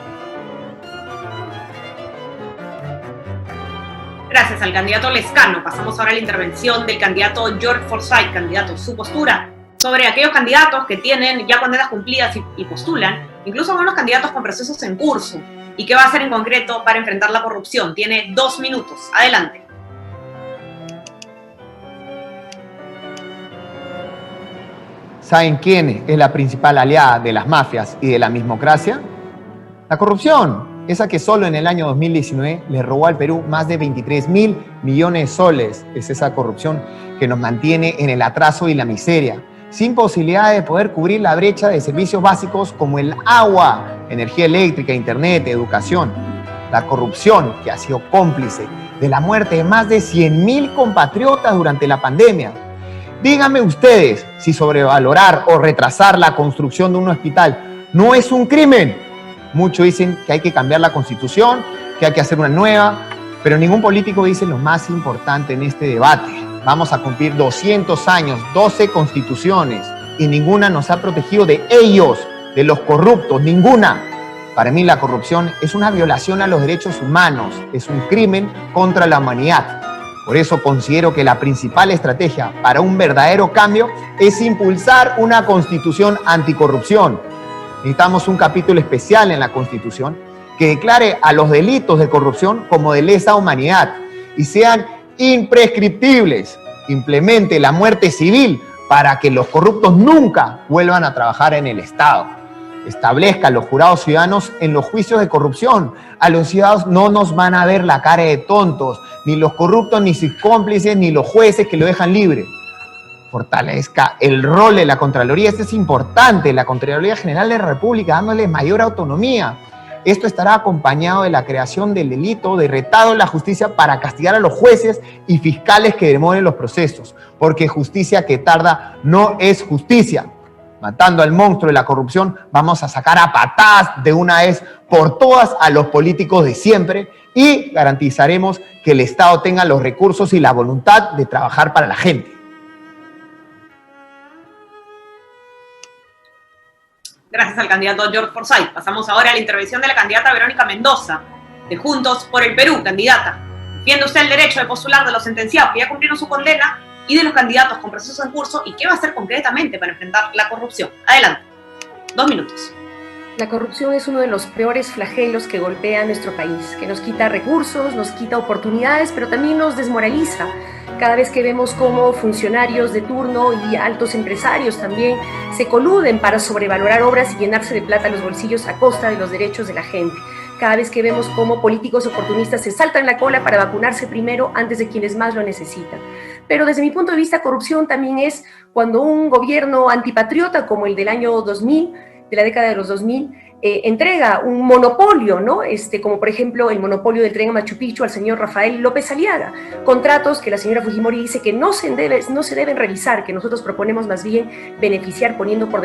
Gracias al candidato Lescano. Pasamos ahora a la intervención del candidato George Forsyth. Candidato, su postura sobre aquellos candidatos que tienen ya condenas cumplidas y postulan, incluso algunos candidatos con procesos en curso, y qué va a hacer en concreto para enfrentar la corrupción. Tiene 2 minutos. Adelante. ¿Saben quién es la principal aliada de las mafias y de la mismocracia? La corrupción, esa que solo en el año 2019 le robó al Perú más de 23.000 millones de soles. Es esa corrupción que nos mantiene en el atraso y la miseria, sin posibilidad de poder cubrir la brecha de servicios básicos como el agua, energía eléctrica, internet, educación. La corrupción que ha sido cómplice de la muerte de más de 100.000 compatriotas durante la pandemia. Díganme ustedes si sobrevalorar o retrasar la construcción de un hospital no es un crimen. Muchos dicen que hay que cambiar la Constitución, que hay que hacer una nueva, pero ningún político dice lo más importante en este debate. Vamos a cumplir 200 años, 12 constituciones, y ninguna nos ha protegido de ellos, de los corruptos, ninguna. Para mí la corrupción es una violación a los derechos humanos, es un crimen contra la humanidad. Por eso considero que la principal estrategia para un verdadero cambio es impulsar una constitución anticorrupción. Necesitamos un capítulo especial en la Constitución que declare a los delitos de corrupción como de lesa humanidad y sean imprescriptibles. Implemente la muerte civil para que los corruptos nunca vuelvan a trabajar en el Estado. Establezca los jurados ciudadanos en los juicios de corrupción. A los ciudadanos no nos van a ver la cara de tontos, ni los corruptos, ni sus cómplices, ni los jueces que lo dejan libre. Fortalezca el rol de la Contraloría. Esto es importante, la Contraloría General de la República, dándole mayor autonomía. Esto estará acompañado de la creación del delito de retado en la justicia para castigar a los jueces y fiscales que demoren los procesos, porque justicia que tarda no es justicia. matando al monstruo de la corrupción, vamos a sacar a patadas de una vez por todas a los políticos de siempre y garantizaremos que el Estado tenga los recursos y la voluntad de trabajar para la gente. Gracias al candidato George Forsyth. Pasamos ahora a la intervención de la candidata Verónica Mendoza, de Juntos por el Perú. Candidata, defiende usted el derecho de postular de los sentenciados que ya cumplieron su condena y de los candidatos con proceso en curso, y qué va a hacer concretamente para enfrentar la corrupción. Adelante. 2 minutos. La corrupción es uno de los peores flagelos que golpea a nuestro país, que nos quita recursos, nos quita oportunidades, pero también nos desmoraliza. Cada vez que vemos cómo funcionarios de turno y altos empresarios también se coluden para sobrevalorar obras y llenarse de plata los bolsillos a costa de los derechos de la gente. Cada vez que vemos cómo políticos oportunistas se saltan la cola para vacunarse primero antes de quienes más lo necesitan. Pero desde mi punto de vista, corrupción también es cuando un gobierno antipatriota como el del año 2000, de la década de los 2000, entrega un monopolio, ¿no? Como por ejemplo el monopolio del tren a Machu Picchu al señor Rafael López Aliaga, contratos que la señora Fujimori dice que no se deben revisar, que nosotros proponemos más bien revisar, poniendo por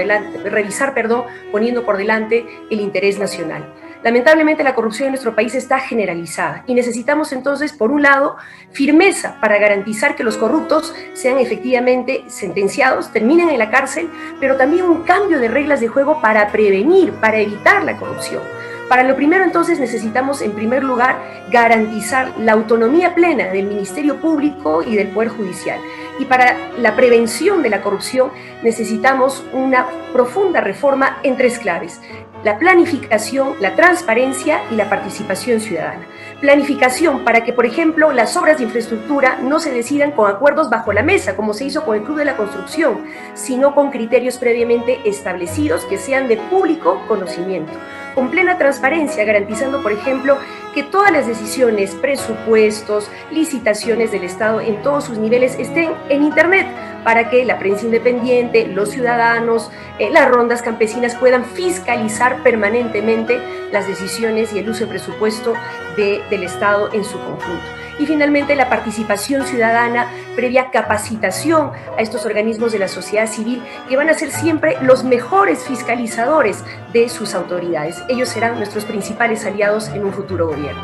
delante el interés nacional. Lamentablemente la corrupción en nuestro país está generalizada y necesitamos entonces, por un lado, firmeza para garantizar que los corruptos sean efectivamente sentenciados, terminen en la cárcel, pero también un cambio de reglas de juego para prevenir, para evitar la corrupción. Para lo primero, entonces, necesitamos, en primer lugar, garantizar la autonomía plena del Ministerio Público y del Poder Judicial. Y para la prevención de la corrupción necesitamos una profunda reforma en 3 claves: la planificación, la transparencia y la participación ciudadana. Planificación para que, por ejemplo, las obras de infraestructura no se decidan con acuerdos bajo la mesa, como se hizo con el Club de la Construcción, sino con criterios previamente establecidos que sean de público conocimiento. Con plena transparencia, garantizando, por ejemplo, que todas las decisiones, presupuestos, licitaciones del Estado en todos sus niveles estén en Internet, para que la prensa independiente, los ciudadanos, las rondas campesinas puedan fiscalizar permanentemente las decisiones y el uso de presupuesto del Estado en su conjunto. Y finalmente, la participación ciudadana previa capacitación a estos organismos de la sociedad civil que van a ser siempre los mejores fiscalizadores de sus autoridades. Ellos serán nuestros principales aliados en un futuro gobierno.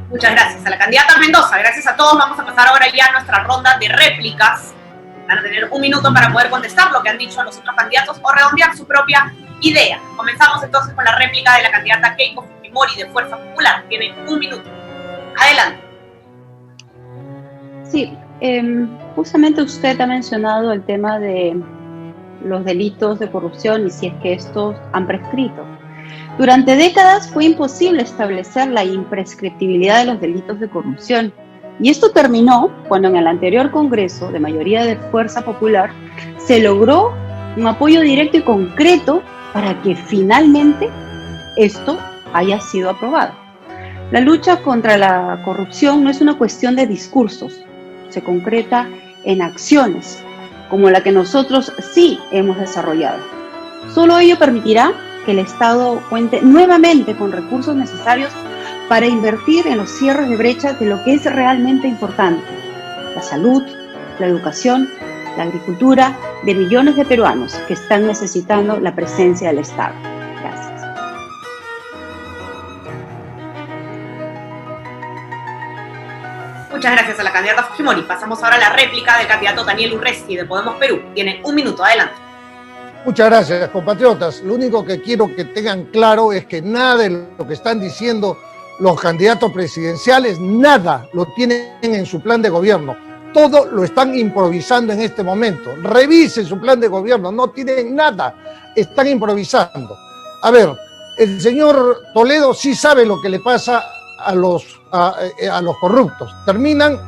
Muchas gracias a la candidata Mendoza. Gracias a todos. Vamos a pasar ahora ya a nuestra ronda de réplicas. Van a tener 1 minuto para poder contestar lo que han dicho los otros candidatos o redondear su propia idea. Comenzamos entonces con la réplica de la candidata Keiko Fujimori de Fuerza Popular. Tiene 1 minuto. Adelante. Sí, justamente usted ha mencionado el tema de los delitos de corrupción y si es que estos han prescrito. Durante décadas fue imposible establecer la imprescriptibilidad de los delitos de corrupción. Y esto terminó cuando en el anterior Congreso, de mayoría de Fuerza Popular, se logró un apoyo directo y concreto para que finalmente esto haya sido aprobado. La lucha contra la corrupción no es una cuestión de discursos, se concreta en acciones, como la que nosotros sí hemos desarrollado. Solo ello permitirá que el Estado cuente nuevamente con recursos necesarios para invertir en los cierres de brechas de lo que es realmente importante: la salud, la educación, la agricultura de millones de peruanos que están necesitando la presencia del Estado. Gracias. Muchas gracias a la candidata Fujimori. Pasamos ahora a la réplica del candidato Daniel Urresti de Podemos Perú. Tiene 1 minuto. Adelante. Muchas gracias, compatriotas. Lo único que quiero que tengan claro es que nada de lo que están diciendo los candidatos presidenciales, nada lo tienen en su plan de gobierno. Todo lo están improvisando en este momento. Revisen su plan de gobierno, no tienen nada, están improvisando. A ver, el señor Toledo sí sabe lo que le pasa a los corruptos. Terminan,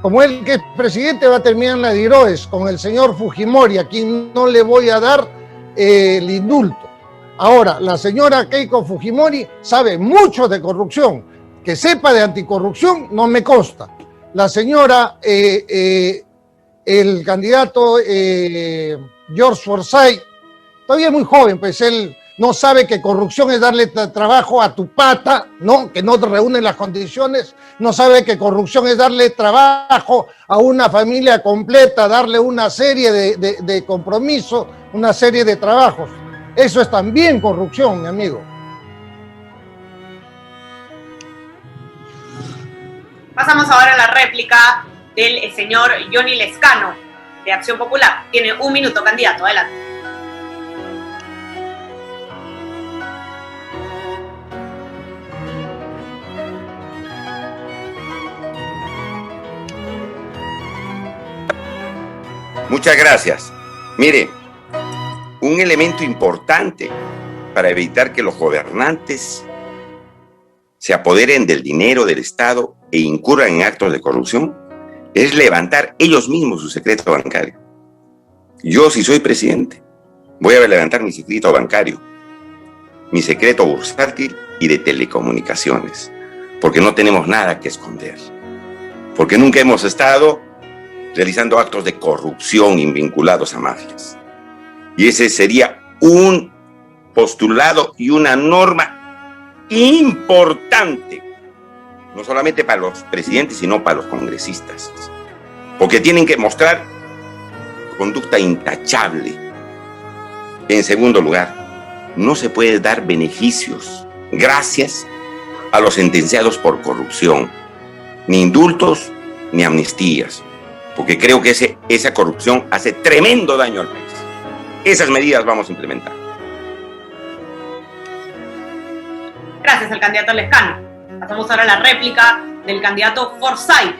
como él que es presidente, va a terminar en la de Iroes con el señor Fujimori, a quien no le voy a dar el indulto. Ahora, la señora Keiko Fujimori sabe mucho de corrupción. Que sepa de anticorrupción no me consta. La señora, el candidato George Forsyth, todavía es muy joven, pues él no sabe que corrupción es darle trabajo a tu pata, ¿no? Que no te reúnen las condiciones, no sabe que corrupción es darle trabajo a una familia completa, darle una serie de compromisos, una serie de trabajos. Eso es también corrupción, mi amigo. Pasamos ahora a la réplica del señor Johnny Lescano, de Acción Popular. Tiene 1 minuto, candidato, adelante. Muchas gracias. Mire, un elemento importante para evitar que los gobernantes se apoderen del dinero del Estado e incurran en actos de corrupción es levantar ellos mismos su secreto bancario. Yo, si soy presidente, voy a levantar mi secreto bancario, mi secreto bursátil y de telecomunicaciones, porque no tenemos nada que esconder, porque nunca hemos estado realizando actos de corrupción vinculados a mafias. Y ese sería un postulado y una norma importante, no solamente para los presidentes, sino para los congresistas, porque tienen que mostrar conducta intachable. En segundo lugar, no se puede dar beneficios gracias a los sentenciados por corrupción, ni indultos ni amnistías, porque creo que esa corrupción hace tremendo daño al país. Esas medidas vamos a implementar. Gracias al candidato Lescano. Pasamos ahora a la réplica del candidato Forsyth.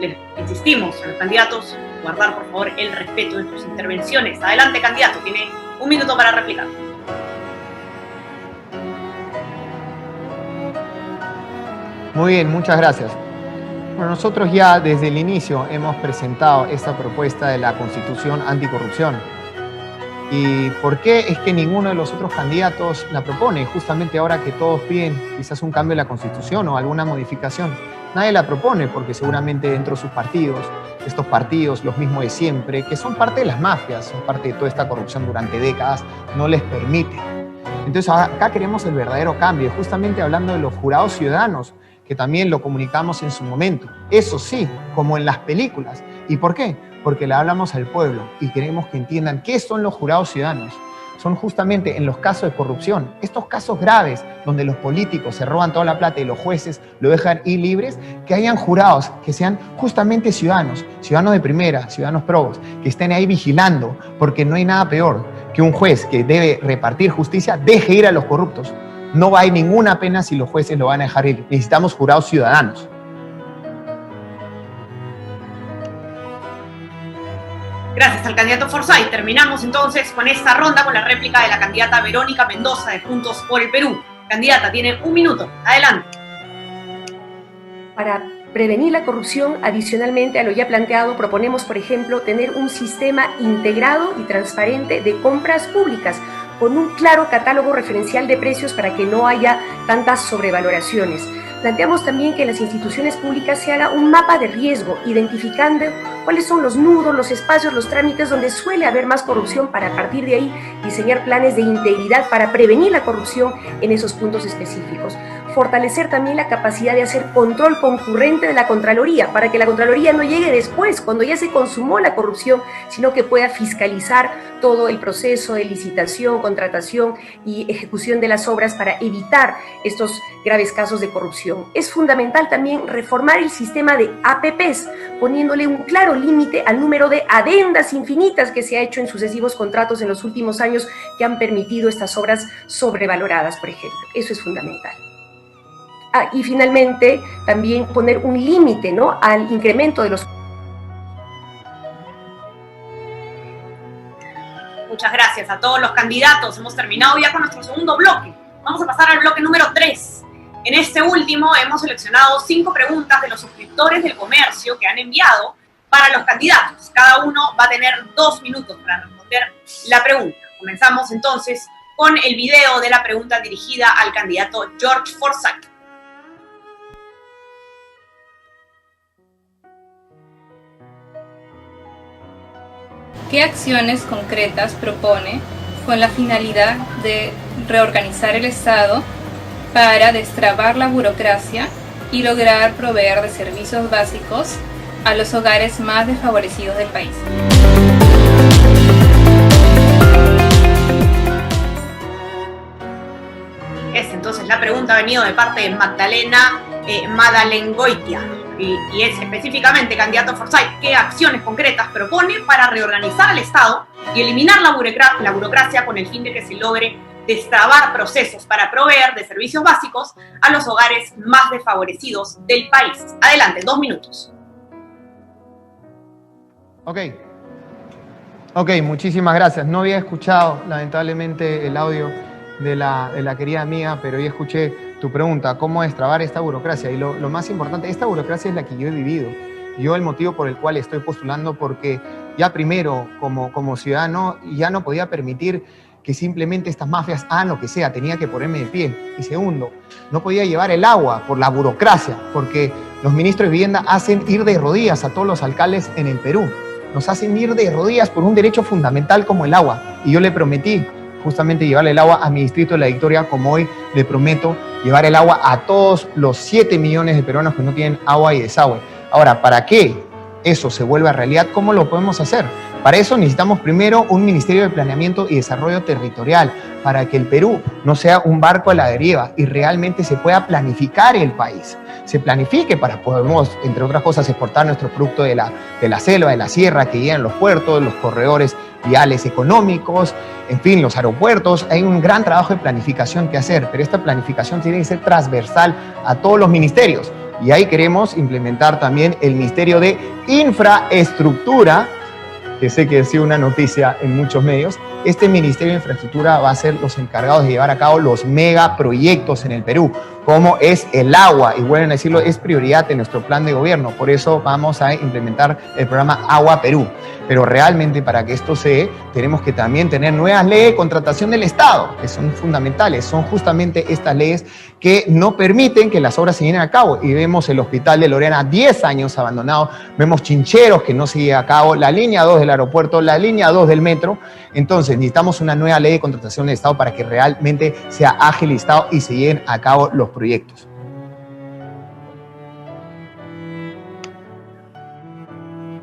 Les insistimos a los candidatos guardar, por favor, el respeto en sus intervenciones. Adelante, candidato, tiene 1 minuto para replicar. Muy bien, muchas gracias. Bueno, nosotros ya desde el inicio hemos presentado esta propuesta de la Constitución anticorrupción. ¿Y por qué es que ninguno de los otros candidatos la propone? Justamente ahora que todos piden quizás un cambio de la Constitución o alguna modificación. Nadie la propone porque seguramente dentro de sus partidos, estos partidos, los mismos de siempre, que son parte de las mafias, son parte de toda esta corrupción durante décadas, no les permite. Entonces acá queremos el verdadero cambio, justamente hablando de los jurados ciudadanos, que también lo comunicamos en su momento. Eso sí, como en las películas. ¿Y por qué? Porque le hablamos al pueblo y queremos que entiendan qué son los jurados ciudadanos. Son justamente en los casos de corrupción, estos casos graves donde los políticos se roban toda la plata y los jueces lo dejan ir libres, que hayan jurados que sean justamente ciudadanos, ciudadanos de primera, ciudadanos probos, que estén ahí vigilando, porque no hay nada peor que un juez que debe repartir justicia deje ir a los corruptos. No va a haber ninguna pena si los jueces lo van a dejar ir. Necesitamos jurados ciudadanos. Gracias al candidato Forsyth. Terminamos entonces con esta ronda con la réplica de la candidata Verónica Mendoza de Juntos por el Perú. Candidata, tiene 1 minuto. Adelante. Para prevenir la corrupción, adicionalmente a lo ya planteado, proponemos, por ejemplo, tener un sistema integrado y transparente de compras públicas, con un claro catálogo referencial de precios para que no haya tantas sobrevaloraciones. Planteamos también que en las instituciones públicas se haga un mapa de riesgo, identificando cuáles son los nudos, los espacios, los trámites donde suele haber más corrupción, para a partir de ahí diseñar planes de integridad para prevenir la corrupción en esos puntos específicos. Fortalecer también la capacidad de hacer control concurrente de la Contraloría, para que la Contraloría no llegue después, cuando ya se consumó la corrupción, sino que pueda fiscalizar todo el proceso de licitación, contratación y ejecución de las obras para evitar estos graves casos de corrupción. Es fundamental también reformar el sistema de APPs, poniéndole un claro límite al número de adendas infinitas que se ha hecho en sucesivos contratos en los últimos años, que han permitido estas obras sobrevaloradas, por ejemplo. Eso es fundamental. Y finalmente, también poner un límite, ¿no?, al incremento de los... Muchas gracias a todos los candidatos. Hemos terminado ya con nuestro segundo bloque. Vamos a pasar al bloque número 3. En este último hemos seleccionado 5 preguntas de los suscriptores del comercio que han enviado para los candidatos. Cada uno va a tener 2 minutos para responder la pregunta. Comenzamos entonces con el video de la pregunta dirigida al candidato George Forsyth. ¿Qué acciones concretas propone con la finalidad de reorganizar el Estado para destrabar la burocracia y lograr proveer de servicios básicos a los hogares más desfavorecidos del país. Entonces la pregunta ha venido de parte de Magdalena Madalengoitia y es específicamente, candidato Forsyth, ¿qué acciones concretas propone para reorganizar el Estado y eliminar la burocracia con el fin de que se logre destrabar procesos para proveer de servicios básicos a los hogares más desfavorecidos del país? Adelante, 2 minutos. Ok, muchísimas gracias. No había escuchado, lamentablemente, el audio de la querida amiga, pero ya escuché tu pregunta, ¿cómo destrabar esta burocracia? Y lo más importante, esta burocracia es la que yo he vivido. Yo el motivo por el cual estoy postulando, porque ya primero, como ciudadano, ya no podía permitir que simplemente estas mafias hagan lo que sea, tenía que ponerme de pie. Y segundo, no podía llevar el agua por la burocracia, porque los ministros de vivienda hacen ir de rodillas a todos los alcaldes en el Perú. Nos hacen ir de rodillas por un derecho fundamental como el agua. Y yo le prometí justamente llevarle el agua a mi distrito de La Victoria, como hoy le prometo llevar el agua a todos los 7 millones de peruanos que no tienen agua y desagüe. Ahora, ¿para qué eso se vuelva realidad? ¿Cómo lo podemos hacer? Para eso necesitamos primero un Ministerio de Planeamiento y Desarrollo Territorial, para que el Perú no sea un barco a la deriva y realmente se pueda planificar el país. Se planifique para poder, entre otras cosas, exportar nuestro producto de la selva, de la sierra, que llegan los puertos, los corredores viales económicos, en fin, los aeropuertos. Hay un gran trabajo de planificación que hacer, pero esta planificación tiene que ser transversal a todos los ministerios. Y ahí queremos implementar también el Ministerio de Infraestructura, que sé que ha sido una noticia en muchos medios. Este Ministerio de Infraestructura va a ser los encargados de llevar a cabo los megaproyectos en el Perú, como es el agua, y vuelven a decirlo, es prioridad en nuestro plan de gobierno. Por eso vamos a implementar el programa Agua Perú. Pero realmente para que esto se dé, tenemos que también tener nuevas leyes de contratación del Estado, que son fundamentales. Son justamente estas leyes que no permiten que las obras se lleven a cabo. Y vemos el Hospital de Lorena 10 años abandonado, vemos Chincheros que no se lleva a cabo, la línea 2 del aeropuerto, la línea 2 del metro. Entonces necesitamos una nueva ley de contratación del Estado para que realmente sea agilizado y se lleven a cabo los proyectos.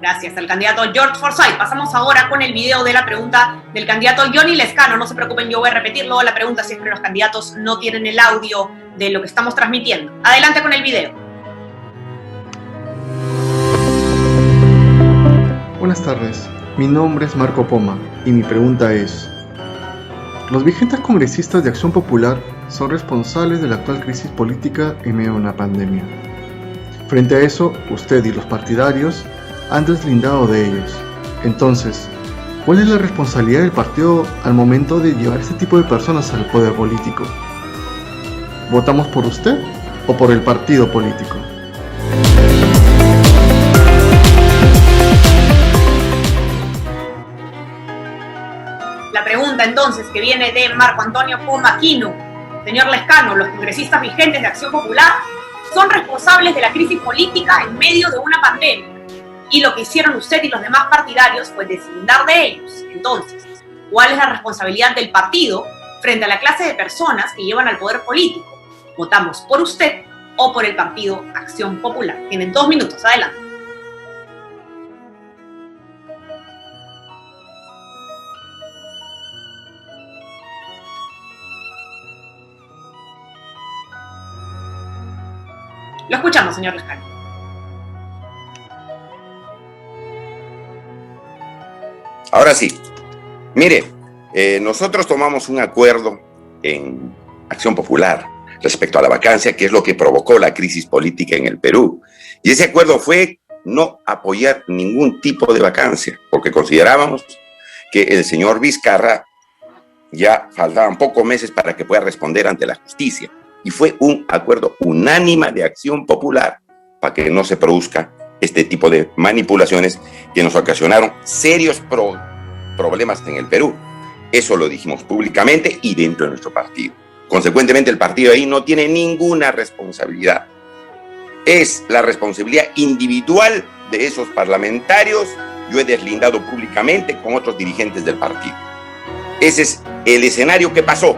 Gracias al candidato George Forsyth. Pasamos ahora con el video de la pregunta del candidato Johnny Lescano. No se preocupen, yo voy a repetirlo. La pregunta siempre los candidatos no tienen el audio de lo que estamos transmitiendo. Adelante con el video. Buenas tardes, mi nombre es Marco Poma y mi pregunta es: ¿los vigentes congresistas de Acción Popular son responsables de la actual crisis política en medio de una pandemia? Frente a eso, usted y los partidarios han deslindado de ellos. Entonces, ¿cuál es la responsabilidad del partido al momento de llevar este tipo de personas al poder político? ¿Votamos por usted o por el partido político? La pregunta entonces que viene de Marco Antonio Poma Aquino. Señor Lescano, ¿los congresistas vigentes de Acción Popular son responsables de la crisis política en medio de una pandemia? Y lo que hicieron usted y los demás partidarios fue deslindar de ellos. Entonces, ¿cuál es la responsabilidad del partido frente a la clase de personas que llevan al poder político? ¿Votamos por usted o por el partido Acción Popular? Tienen 2 minutos, adelante. Lo escuchamos, señor Lescano. Ahora sí, mire, nosotros tomamos un acuerdo en Acción Popular respecto a la vacancia, que es lo que provocó la crisis política en el Perú. Y ese acuerdo fue no apoyar ningún tipo de vacancia, porque considerábamos que el señor Vizcarra ya faltaban pocos meses para que pueda responder ante la justicia. Y fue un acuerdo unánime de Acción Popular para que no se produzca este tipo de manipulaciones que nos ocasionaron serios problemas en el Perú. Eso lo dijimos públicamente y dentro de nuestro partido. Consecuentemente, el partido ahí no tiene ninguna responsabilidad. Es la responsabilidad individual de esos parlamentarios. Yo he deslindado públicamente con otros dirigentes del partido. Ese es el escenario que pasó.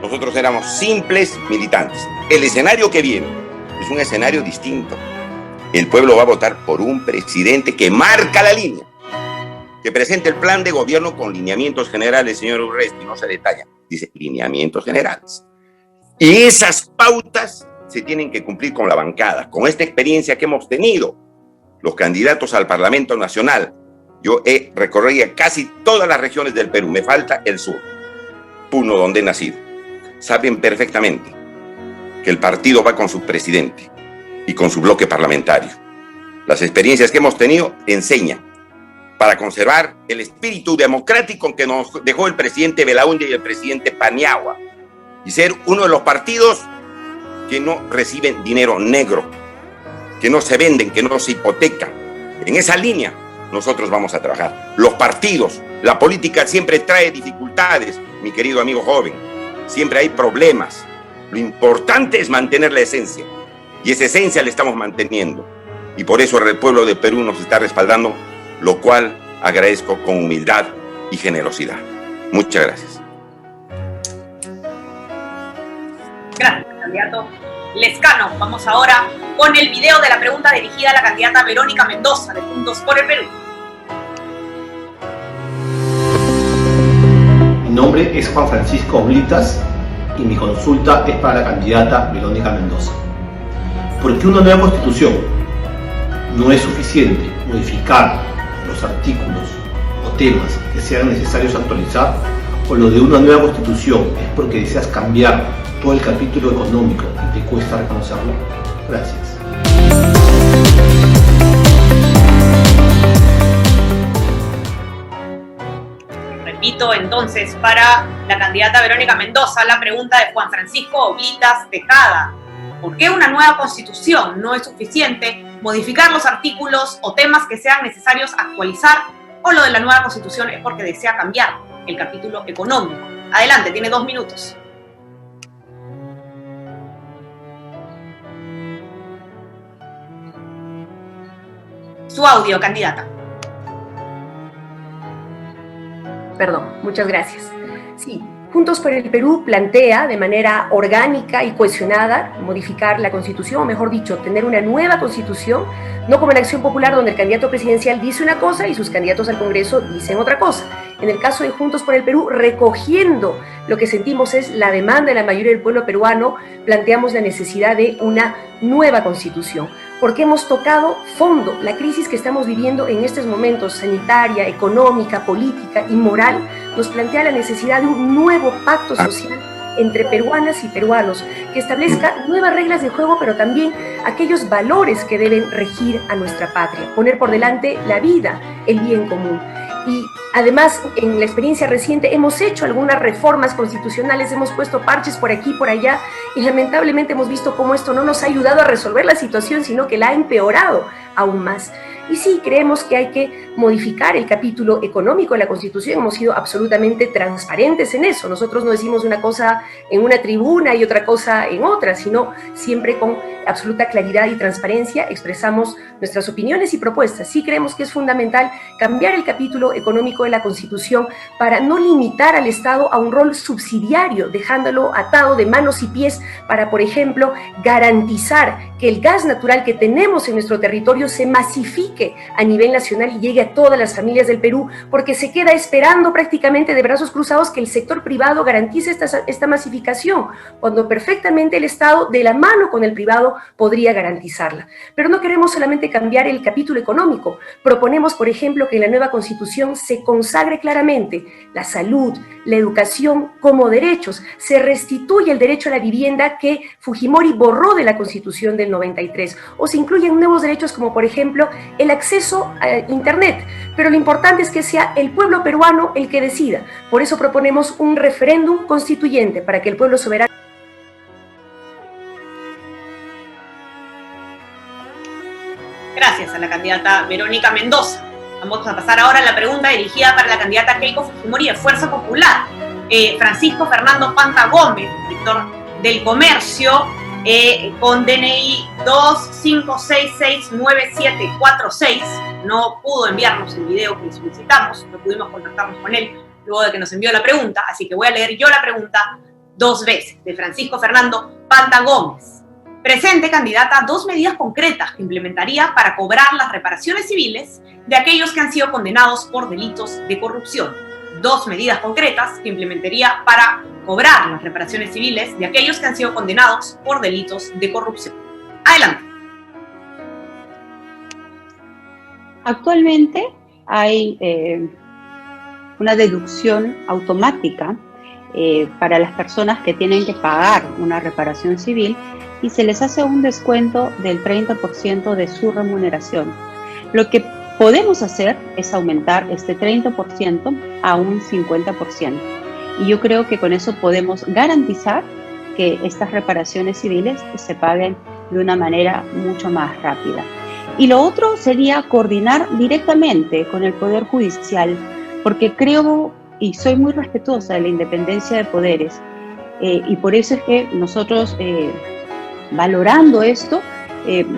Nosotros éramos simples militantes. El escenario que viene es un escenario distinto. El pueblo va a votar por un presidente que marca la línea, que presente el plan de gobierno con lineamientos generales, señor Urresti, no se detalla, dice lineamientos generales. Y esas pautas se tienen que cumplir con la bancada, con esta experiencia que hemos tenido los candidatos al Parlamento Nacional. Yo he recorrido casi todas las regiones del Perú, me falta el sur, Puno, donde he nacido. Saben perfectamente que el partido va con su presidente y con su bloque parlamentario. Las experiencias que hemos tenido enseñan para conservar el espíritu democrático que nos dejó el presidente Belaúnde y el presidente Paniagua, y ser uno de los partidos que no reciben dinero negro, que no se venden, que no se hipotecan. En esa línea nosotros vamos a trabajar. Los partidos, la política siempre trae dificultades, mi querido amigo joven. Siempre hay problemas. Lo importante es mantener la esencia. Y esa esencia la estamos manteniendo. Y por eso el pueblo de Perú nos está respaldando, lo cual agradezco con humildad y generosidad. Muchas gracias. Gracias, candidato Lescano. Vamos ahora con el video de la pregunta dirigida a la candidata Verónica Mendoza, de Juntos por el Perú. Mi nombre es Juan Francisco Oblitas y mi consulta es para la candidata Verónica Mendoza. ¿Por qué una nueva constitución? No es suficiente modificar los artículos o temas que sean necesarios actualizar, o lo de una nueva constitución es porque deseas cambiar todo el capítulo económico y te cuesta reconocerlo. Gracias. Repito entonces para la candidata Verónica Mendoza la pregunta de Juan Francisco Oblitas Tejada. ¿Por qué una nueva constitución no es suficiente modificar los artículos o temas que sean necesarios actualizar, o lo de la nueva constitución es porque desea cambiar el capítulo económico? Adelante, tiene 2 minutos. Su audio, candidata. Perdón, muchas gracias. Sí, Juntos por el Perú plantea de manera orgánica y cohesionada modificar la Constitución, o mejor dicho, tener una nueva Constitución, no como en la Acción Popular, donde el candidato presidencial dice una cosa y sus candidatos al Congreso dicen otra cosa. En el caso de Juntos por el Perú, recogiendo lo que sentimos es la demanda de la mayoría del pueblo peruano, planteamos la necesidad de una nueva Constitución, porque hemos tocado fondo la crisis que estamos viviendo en estos momentos, sanitaria, económica, política y moral, nos plantea la necesidad de un nuevo pacto social entre peruanas y peruanos, que establezca nuevas reglas de juego, pero también aquellos valores que deben regir a nuestra patria, poner por delante la vida, el bien común. Y además, en la experiencia reciente hemos hecho algunas reformas constitucionales, hemos puesto parches por aquí y por allá, y lamentablemente hemos visto cómo esto no nos ha ayudado a resolver la situación, sino que la ha empeorado aún más. Y sí, creemos que hay que modificar el capítulo económico de la Constitución. Hemos sido absolutamente transparentes en eso. Nosotros no decimos una cosa en una tribuna y otra cosa en otra, sino siempre con absoluta claridad y transparencia expresamos nuestras opiniones y propuestas. Sí creemos que es fundamental cambiar el capítulo económico de la Constitución para no limitar al Estado a un rol subsidiario, dejándolo atado de manos y pies para, por ejemplo, garantizar que el gas natural que tenemos en nuestro territorio se masifique a nivel nacional y llegue a todas las familias del Perú, porque se queda esperando prácticamente de brazos cruzados que el sector privado garantice esta masificación, cuando perfectamente el Estado, de la mano con el privado, podría garantizarla. Pero no queremos solamente cambiar el capítulo económico. Proponemos, por ejemplo, que en la nueva Constitución se consagre claramente la salud, la educación como derechos, se restituye el derecho a la vivienda que Fujimori borró de la Constitución del 93, o se incluyen nuevos derechos como, por ejemplo, el acceso a Internet. Pero lo importante es que sea el pueblo peruano el que decida. Por eso proponemos un referéndum constituyente para que el pueblo soberano. Gracias a la candidata Verónica Mendoza. Vamos a pasar ahora a la pregunta dirigida para la candidata Keiko Fujimori de Fuerza Popular. Francisco Fernando Panta Gómez, director del Comercio, con DNI 25669746. No pudo enviarnos el video que le solicitamos, no pudimos contactarnos con él, luego de que nos envió la pregunta, así que voy a leer yo la pregunta 2 veces, de Francisco Fernando Panta Gómez. Presente, candidata, 2 medidas concretas que implementaría para cobrar las reparaciones civiles de aquellos que han sido condenados por delitos de corrupción. 2 medidas concretas que implementaría para cobrar las reparaciones civiles de aquellos que han sido condenados por delitos de corrupción. Adelante. Actualmente hay una deducción automática para las personas que tienen que pagar una reparación civil y se les hace un descuento del 30% de su remuneración. Lo que podemos hacer es aumentar este 30% a un 50%. Y yo creo que con eso podemos garantizar que estas reparaciones civiles se paguen de una manera mucho más rápida. Y lo otro sería coordinar directamente con el Poder Judicial, porque creo y soy muy respetuosa de la independencia de poderes, y por eso es que nosotros, valorando esto,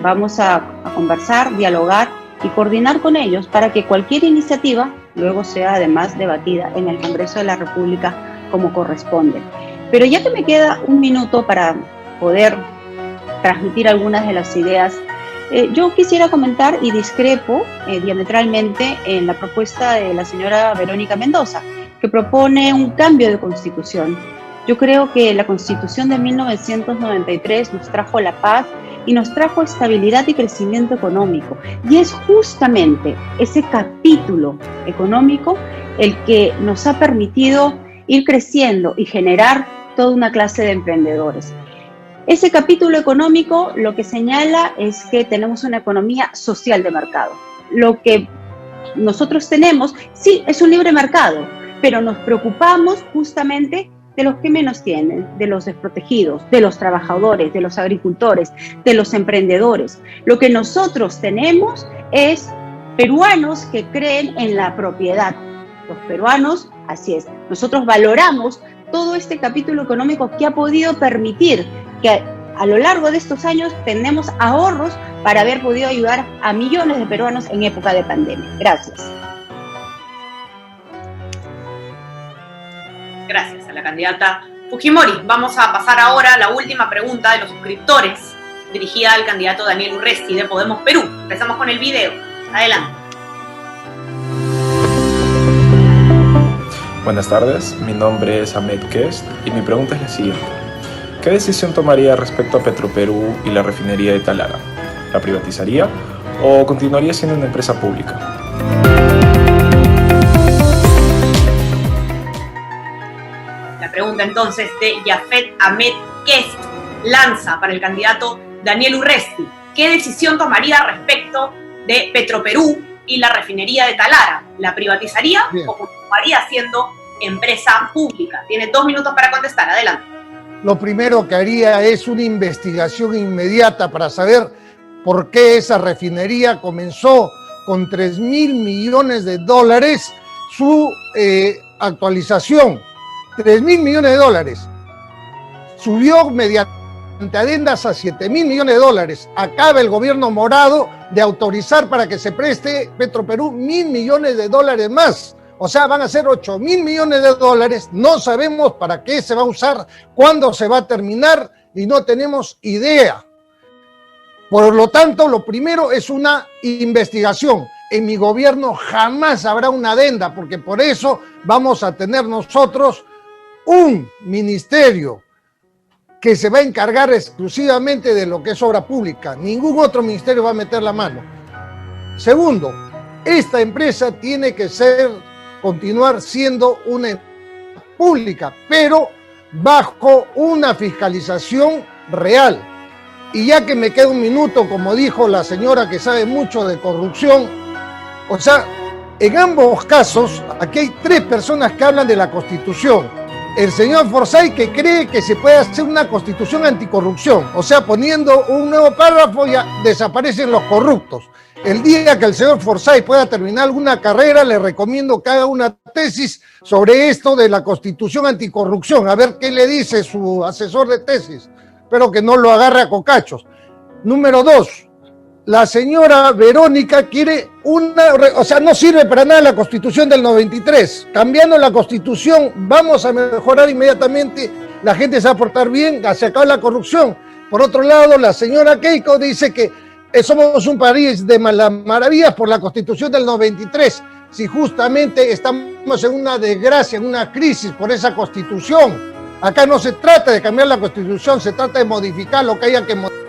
vamos a conversar, dialogar y coordinar con ellos para que cualquier iniciativa luego sea además debatida en el Congreso de la República como corresponde. Pero ya que me queda un minuto para poder transmitir algunas de las ideas, yo quisiera comentar y discrepo diametralmente en la propuesta de la señora Verónica Mendoza, que propone un cambio de constitución. Yo creo que la Constitución de 1993 nos trajo la paz y nos trajo estabilidad y crecimiento económico. Y es justamente ese capítulo económico el que nos ha permitido ir creciendo y generar toda una clase de emprendedores. Ese capítulo económico lo que señala es que tenemos una economía social de mercado. Lo que nosotros tenemos, sí, es un libre mercado, pero nos preocupamos justamente de los que menos tienen, de los desprotegidos, de los trabajadores, de los agricultores, de los emprendedores. Lo que nosotros tenemos es peruanos que creen en la propiedad. Los peruanos, así es, nosotros valoramos todo este capítulo económico que ha podido permitir que a lo largo de estos años tenemos ahorros para haber podido ayudar a millones de peruanos en época de pandemia. Gracias. Gracias a la candidata Fujimori. Vamos a pasar ahora a la última pregunta de los suscriptores, dirigida al candidato Daniel Urresti de Podemos Perú. Empezamos con el video. Adelante. Buenas tardes, mi nombre es Ahmed Kest y mi pregunta es la siguiente. ¿Qué decisión tomaría respecto a Petroperú y la refinería de Talara? ¿La privatizaría o continuaría siendo una empresa pública? La pregunta entonces de Yafet Ahmed Kest lanza para el candidato Daniel Urresti. ¿Qué decisión tomaría respecto de Petroperú y la refinería de Talara? ¿La privatizaría o continuaría siendo empresa pública? Tiene 2 minutos para contestar. Adelante. Lo primero que haría es una investigación inmediata para saber por qué esa refinería comenzó con $3.000 millones su actualización. $3.000 millones. Subió mediante adendas a $7.000 millones. Acaba el gobierno morado de autorizar para que se preste Petroperú $1.000 millones más. O sea, van a ser $8.000 millones. No sabemos para qué se va a usar, cuándo se va a terminar y no tenemos idea. Por lo tanto, lo primero es una investigación. En mi gobierno jamás habrá una adenda, porque por eso vamos a tener nosotros un ministerio que se va a encargar exclusivamente de lo que es obra pública. Ningún otro ministerio va a meter la mano. Segundo, esta empresa tiene que continuar siendo una empresa pública, pero bajo una fiscalización real. Y ya que me queda un minuto, como dijo la señora que sabe mucho de corrupción, o sea, en ambos casos, aquí hay 3 personas que hablan de la Constitución. El señor Forsyth, que cree que se puede hacer una constitución anticorrupción, o sea, poniendo un nuevo párrafo ya desaparecen los corruptos. El día que el señor Forsyth pueda terminar alguna carrera, le recomiendo que haga una tesis sobre esto de la constitución anticorrupción, a ver qué le dice su asesor de tesis. Espero que no lo agarre a cocachos. Número 2, la señora Verónica quiere no sirve para nada la Constitución del 93. Cambiando la Constitución vamos a mejorar inmediatamente, la gente se va a portar bien, se acaba la corrupción. Por otro lado, la señora Keiko dice que somos un país de maravillas por la Constitución del 93. Si justamente estamos en una desgracia, en una crisis por esa Constitución. Acá no se trata de cambiar la Constitución, se trata de modificar lo que haya que modificar.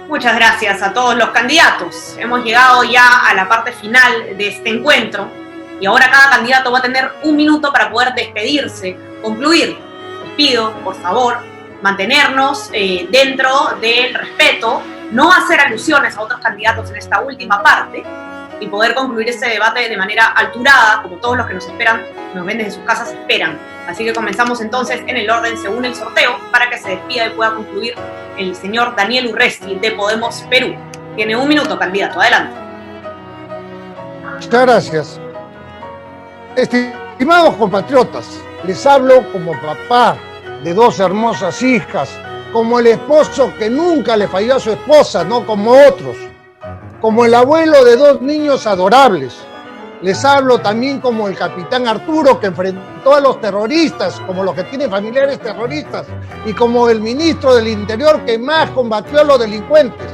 Muchas gracias a todos los candidatos. Hemos llegado ya a la parte final de este encuentro y ahora cada candidato va a tener 1 minuto para poder despedirse, concluir. Les pido, por favor, mantenernos dentro del respeto, no hacer alusiones a otros candidatos en esta última parte y poder concluir este debate de manera alturada, como todos los que nos esperan, nos ven desde sus casas, esperan. Así que comenzamos entonces en el orden según el sorteo para que se despida y pueda concluir el señor Daniel Urresti de Podemos Perú. Tiene 1 minuto, candidato. Adelante. Muchas gracias. Estimados compatriotas, les hablo como papá de 2 hermosas hijas, como el esposo que nunca le falló a su esposa, no como otros, como el abuelo de 2 niños adorables. Les hablo también como el capitán Arturo que enfrentó a los terroristas, como los que tienen familiares terroristas, y como el ministro del Interior que más combatió a los delincuentes.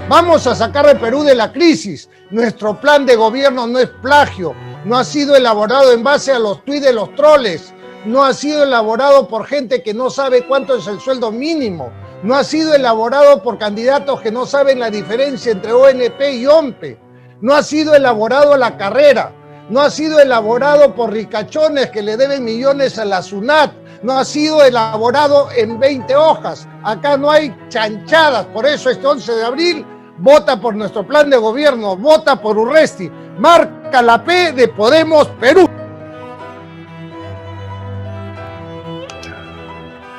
Vamos a sacar al Perú de la crisis. Nuestro plan de gobierno no es plagio, no ha sido elaborado en base a los tuits de los troles, no ha sido elaborado por gente que no sabe cuánto es el sueldo mínimo, no ha sido elaborado por candidatos que no saben la diferencia entre ONP y OMPE, no ha sido elaborado a la carrera, no ha sido elaborado por ricachones que le deben millones a la SUNAT, no ha sido elaborado en 20 hojas. Acá no hay chanchadas, por eso este 11 de abril vota por nuestro plan de gobierno, vota por Urresti, marca la P de Podemos Perú.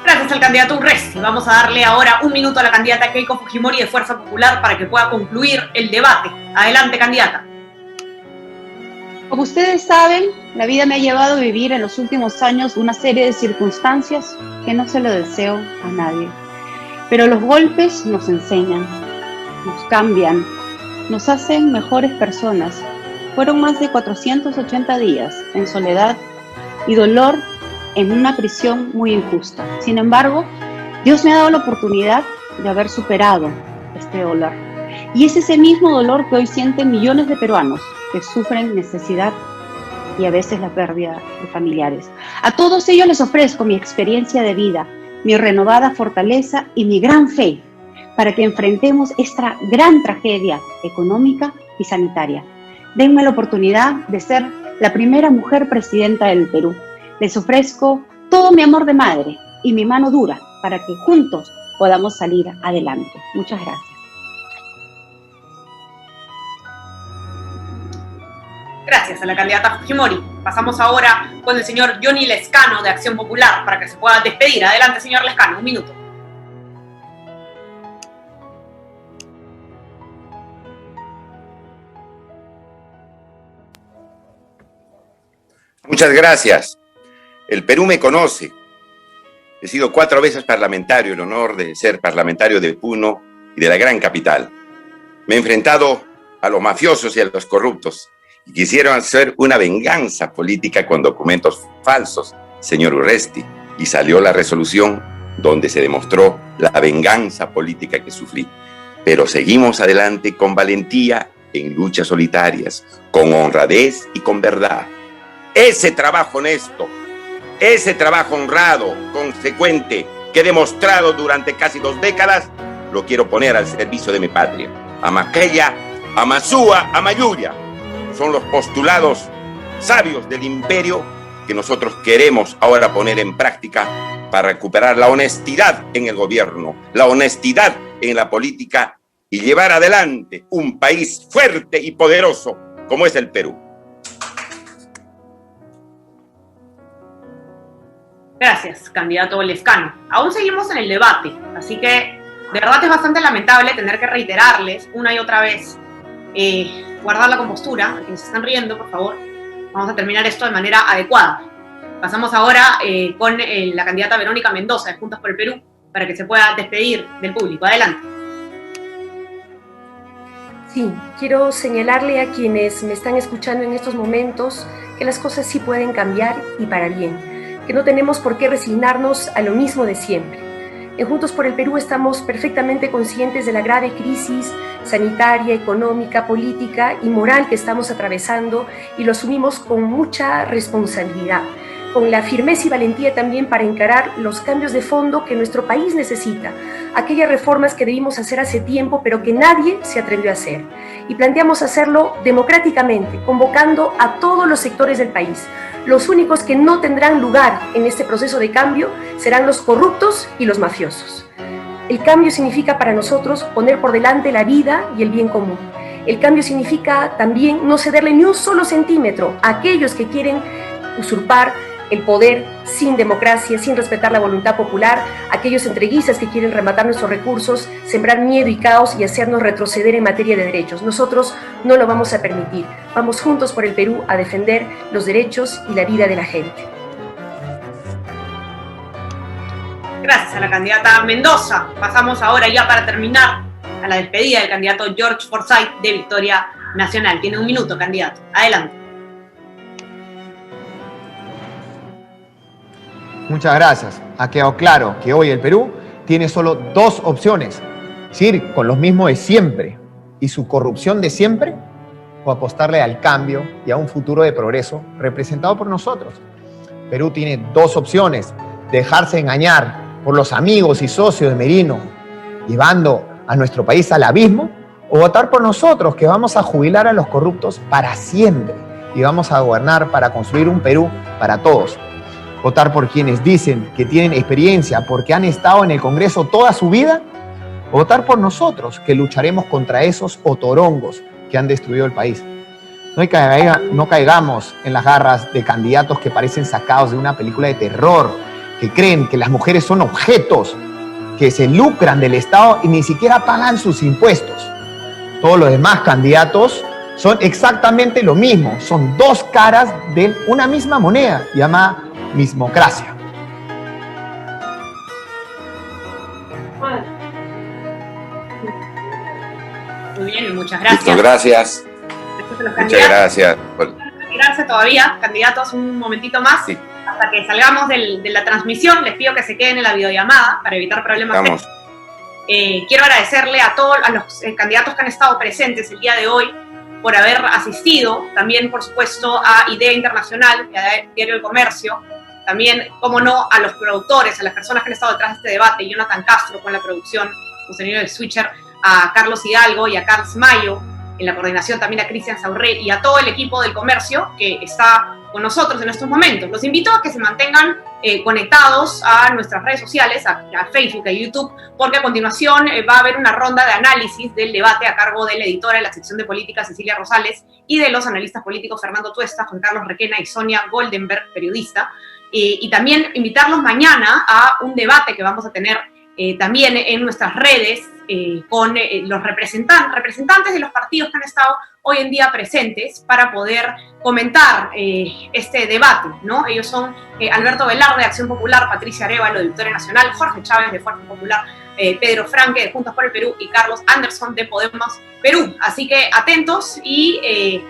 Gracias al candidato Urresti. Vamos a darle ahora 1 minuto a la candidata Keiko Fujimori de Fuerza Popular para que pueda concluir el debate. Adelante, candidata. Como ustedes saben, la vida me ha llevado a vivir en los últimos años una serie de circunstancias que no se lo deseo a nadie. Pero los golpes nos enseñan, nos cambian, nos hacen mejores personas. Fueron más de 480 días en soledad y dolor en una prisión muy injusta. Sin embargo, Dios me ha dado la oportunidad de haber superado este dolor. Y es ese mismo dolor que hoy sienten millones de peruanos que sufren necesidad y a veces la pérdida de familiares. A todos ellos les ofrezco mi experiencia de vida, mi renovada fortaleza y mi gran fe para que enfrentemos esta gran tragedia económica y sanitaria. Denme la oportunidad de ser la primera mujer presidenta del Perú. Les ofrezco todo mi amor de madre y mi mano dura para que juntos podamos salir adelante. Muchas gracias. Gracias a la candidata Fujimori. Pasamos ahora con el señor Johnny Lescano de Acción Popular para que se pueda despedir. Adelante, señor Lescano, 1 minuto. Muchas gracias. El Perú me conoce. He sido 4 veces parlamentario, el honor de ser parlamentario de Puno y de la gran capital. Me he enfrentado a los mafiosos y a los corruptos y quisieron hacer una venganza política con documentos falsos, señor Urresti, y salió la resolución donde se demostró la venganza política que sufrí. Pero seguimos adelante con valentía en luchas solitarias, con honradez y con verdad. Ese trabajo honesto, ese trabajo honrado, consecuente, que he demostrado durante casi 2 décadas, lo quiero poner al servicio de mi patria. Amaqueya, Amazúa, Amayuya, son los postulados sabios del imperio que nosotros queremos ahora poner en práctica para recuperar la honestidad en el gobierno, la honestidad en la política y llevar adelante un país fuerte y poderoso como es el Perú. Gracias, candidato Lescano. Aún seguimos en el debate, así que de verdad es bastante lamentable tener que reiterarles una y otra vez guardar la compostura. A quienes se están riendo, por favor, vamos a terminar esto de manera adecuada. Pasamos ahora con la candidata Verónica Mendoza de Juntos por el Perú para que se pueda despedir del público. Adelante. Sí, quiero señalarle a quienes me están escuchando en estos momentos que las cosas sí pueden cambiar y para bien, que no tenemos por qué resignarnos a lo mismo de siempre. En Juntos por el Perú estamos perfectamente conscientes de la grave crisis sanitaria, económica, política y moral que estamos atravesando y lo asumimos con mucha responsabilidad, con la firmeza y valentía también para encarar los cambios de fondo que nuestro país necesita, aquellas reformas que debimos hacer hace tiempo pero que nadie se atrevió a hacer. Y planteamos hacerlo democráticamente, convocando a todos los sectores del país. Los únicos que no tendrán lugar en este proceso de cambio serán los corruptos y los mafiosos. El cambio significa para nosotros poner por delante la vida y el bien común. El cambio significa también no cederle ni un solo centímetro a aquellos que quieren usurpar el poder sin democracia, sin respetar la voluntad popular, aquellos entreguistas que quieren rematar nuestros recursos, sembrar miedo y caos y hacernos retroceder en materia de derechos. Nosotros no lo vamos a permitir. Vamos juntos por el Perú a defender los derechos y la vida de la gente. Gracias a la candidata Mendoza. Pasamos ahora ya para terminar a la despedida del candidato George Forsyth de Victoria Nacional. Tiene un minuto, candidato. Adelante. Muchas gracias. Ha quedado claro que hoy el Perú tiene solo dos opciones: seguir con los mismos de siempre y su corrupción de siempre, o apostarle al cambio y a un futuro de progreso representado por nosotros. Perú tiene dos opciones: dejarse engañar por los amigos y socios de Merino, llevando a nuestro país al abismo, o votar por nosotros, que vamos a jubilar a los corruptos para siempre y vamos a gobernar para construir un Perú para todos. Votar por quienes dicen que tienen experiencia porque han estado en el Congreso toda su vida, o votar por nosotros, que lucharemos contra esos otorongos que han destruido el país. No caigamos en las garras de candidatos que parecen sacados de una película de terror, que creen que las mujeres son objetos, que se lucran del Estado y ni siquiera pagan sus impuestos. Todos los demás candidatos son exactamente lo mismo, son dos caras de una misma moneda, llamada mismocracia. Muy bien, muchas gracias. Listo, gracias. Muchas gracias. Gracias todavía, candidatos, un momentito más. Sí. Hasta que salgamos de la transmisión, les pido que se queden en la videollamada para evitar problemas. Quiero agradecerle a todos los candidatos que han estado presentes el día de hoy por haber asistido, también por supuesto a IDEA Internacional y a Diario del Comercio, también, como no, a los productores, a las personas que han estado detrás de este debate, Jonathan Castro con la producción, ingeniero del Switcher, a Carlos Hidalgo y a Carlos Mayo, en la coordinación también a Cristian Saurré y a todo el equipo del comercio que está con nosotros en estos momentos. Los invito a que se mantengan conectados a nuestras redes sociales, a Facebook, a YouTube, porque a continuación va a haber una ronda de análisis del debate a cargo de la editora de la sección de política, Cecilia Rosales, y de los analistas políticos Fernando Tuesta, Juan Carlos Requena y Sonia Goldenberg, periodista. Y también invitarlos mañana a un debate que vamos a tener también en nuestras redes con los representantes de los partidos que han estado hoy en día presentes para poder comentar este debate, ¿no? Ellos son Alberto Velarde, de Acción Popular, Patricia Arévalo, de Victoria Nacional, Jorge Chávez, de Fuerza Popular, Pedro Franque, de Juntos por el Perú, y Carlos Anderson, de Podemos Perú. Así que atentos y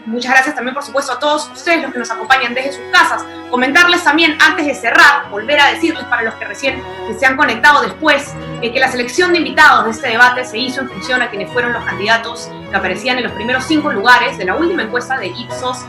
muchas gracias también, por supuesto, a todos ustedes los que nos acompañan desde sus casas. Comentarles también, antes de cerrar, volver a decirles para los que recién se han conectado después, que la selección de invitados de este debate se hizo en función a quienes fueron los candidatos que aparecían en los primeros 5 lugares de la última encuesta de Ipsos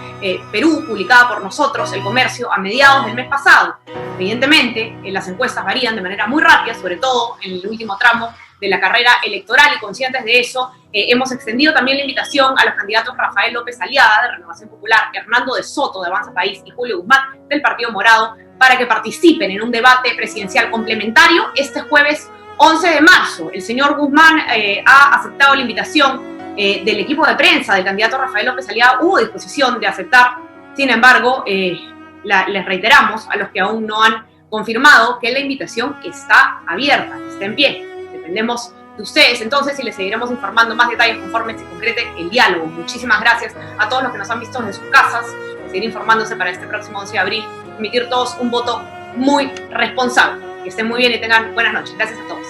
Perú, publicada por nosotros, El Comercio, a mediados del mes pasado. Evidentemente, las encuestas varían de manera muy rápida, sobre todo en el último tramo de la carrera electoral, y conscientes de eso, hemos extendido también la invitación a los candidatos Rafael López Aliaga, de Renovación Popular, Hernando de Soto, de Avanza País, y Julio Guzmán, del Partido Morado, para que participen en un debate presidencial complementario este jueves 11 de marzo. El señor Guzmán ha aceptado la invitación del equipo de prensa del candidato Rafael López Aliaga. Hubo disposición de aceptar, sin embargo, les reiteramos a los que aún no han confirmado que la invitación está abierta, está en pie. Dependemos de ustedes entonces y les seguiremos informando más detalles conforme se concrete el diálogo. Muchísimas gracias a todos los que nos han visto desde sus casas, de seguir informándose para este próximo 11 de abril, emitir todos un voto muy responsable. Que estén muy bien y tengan buenas noches. Gracias a todos.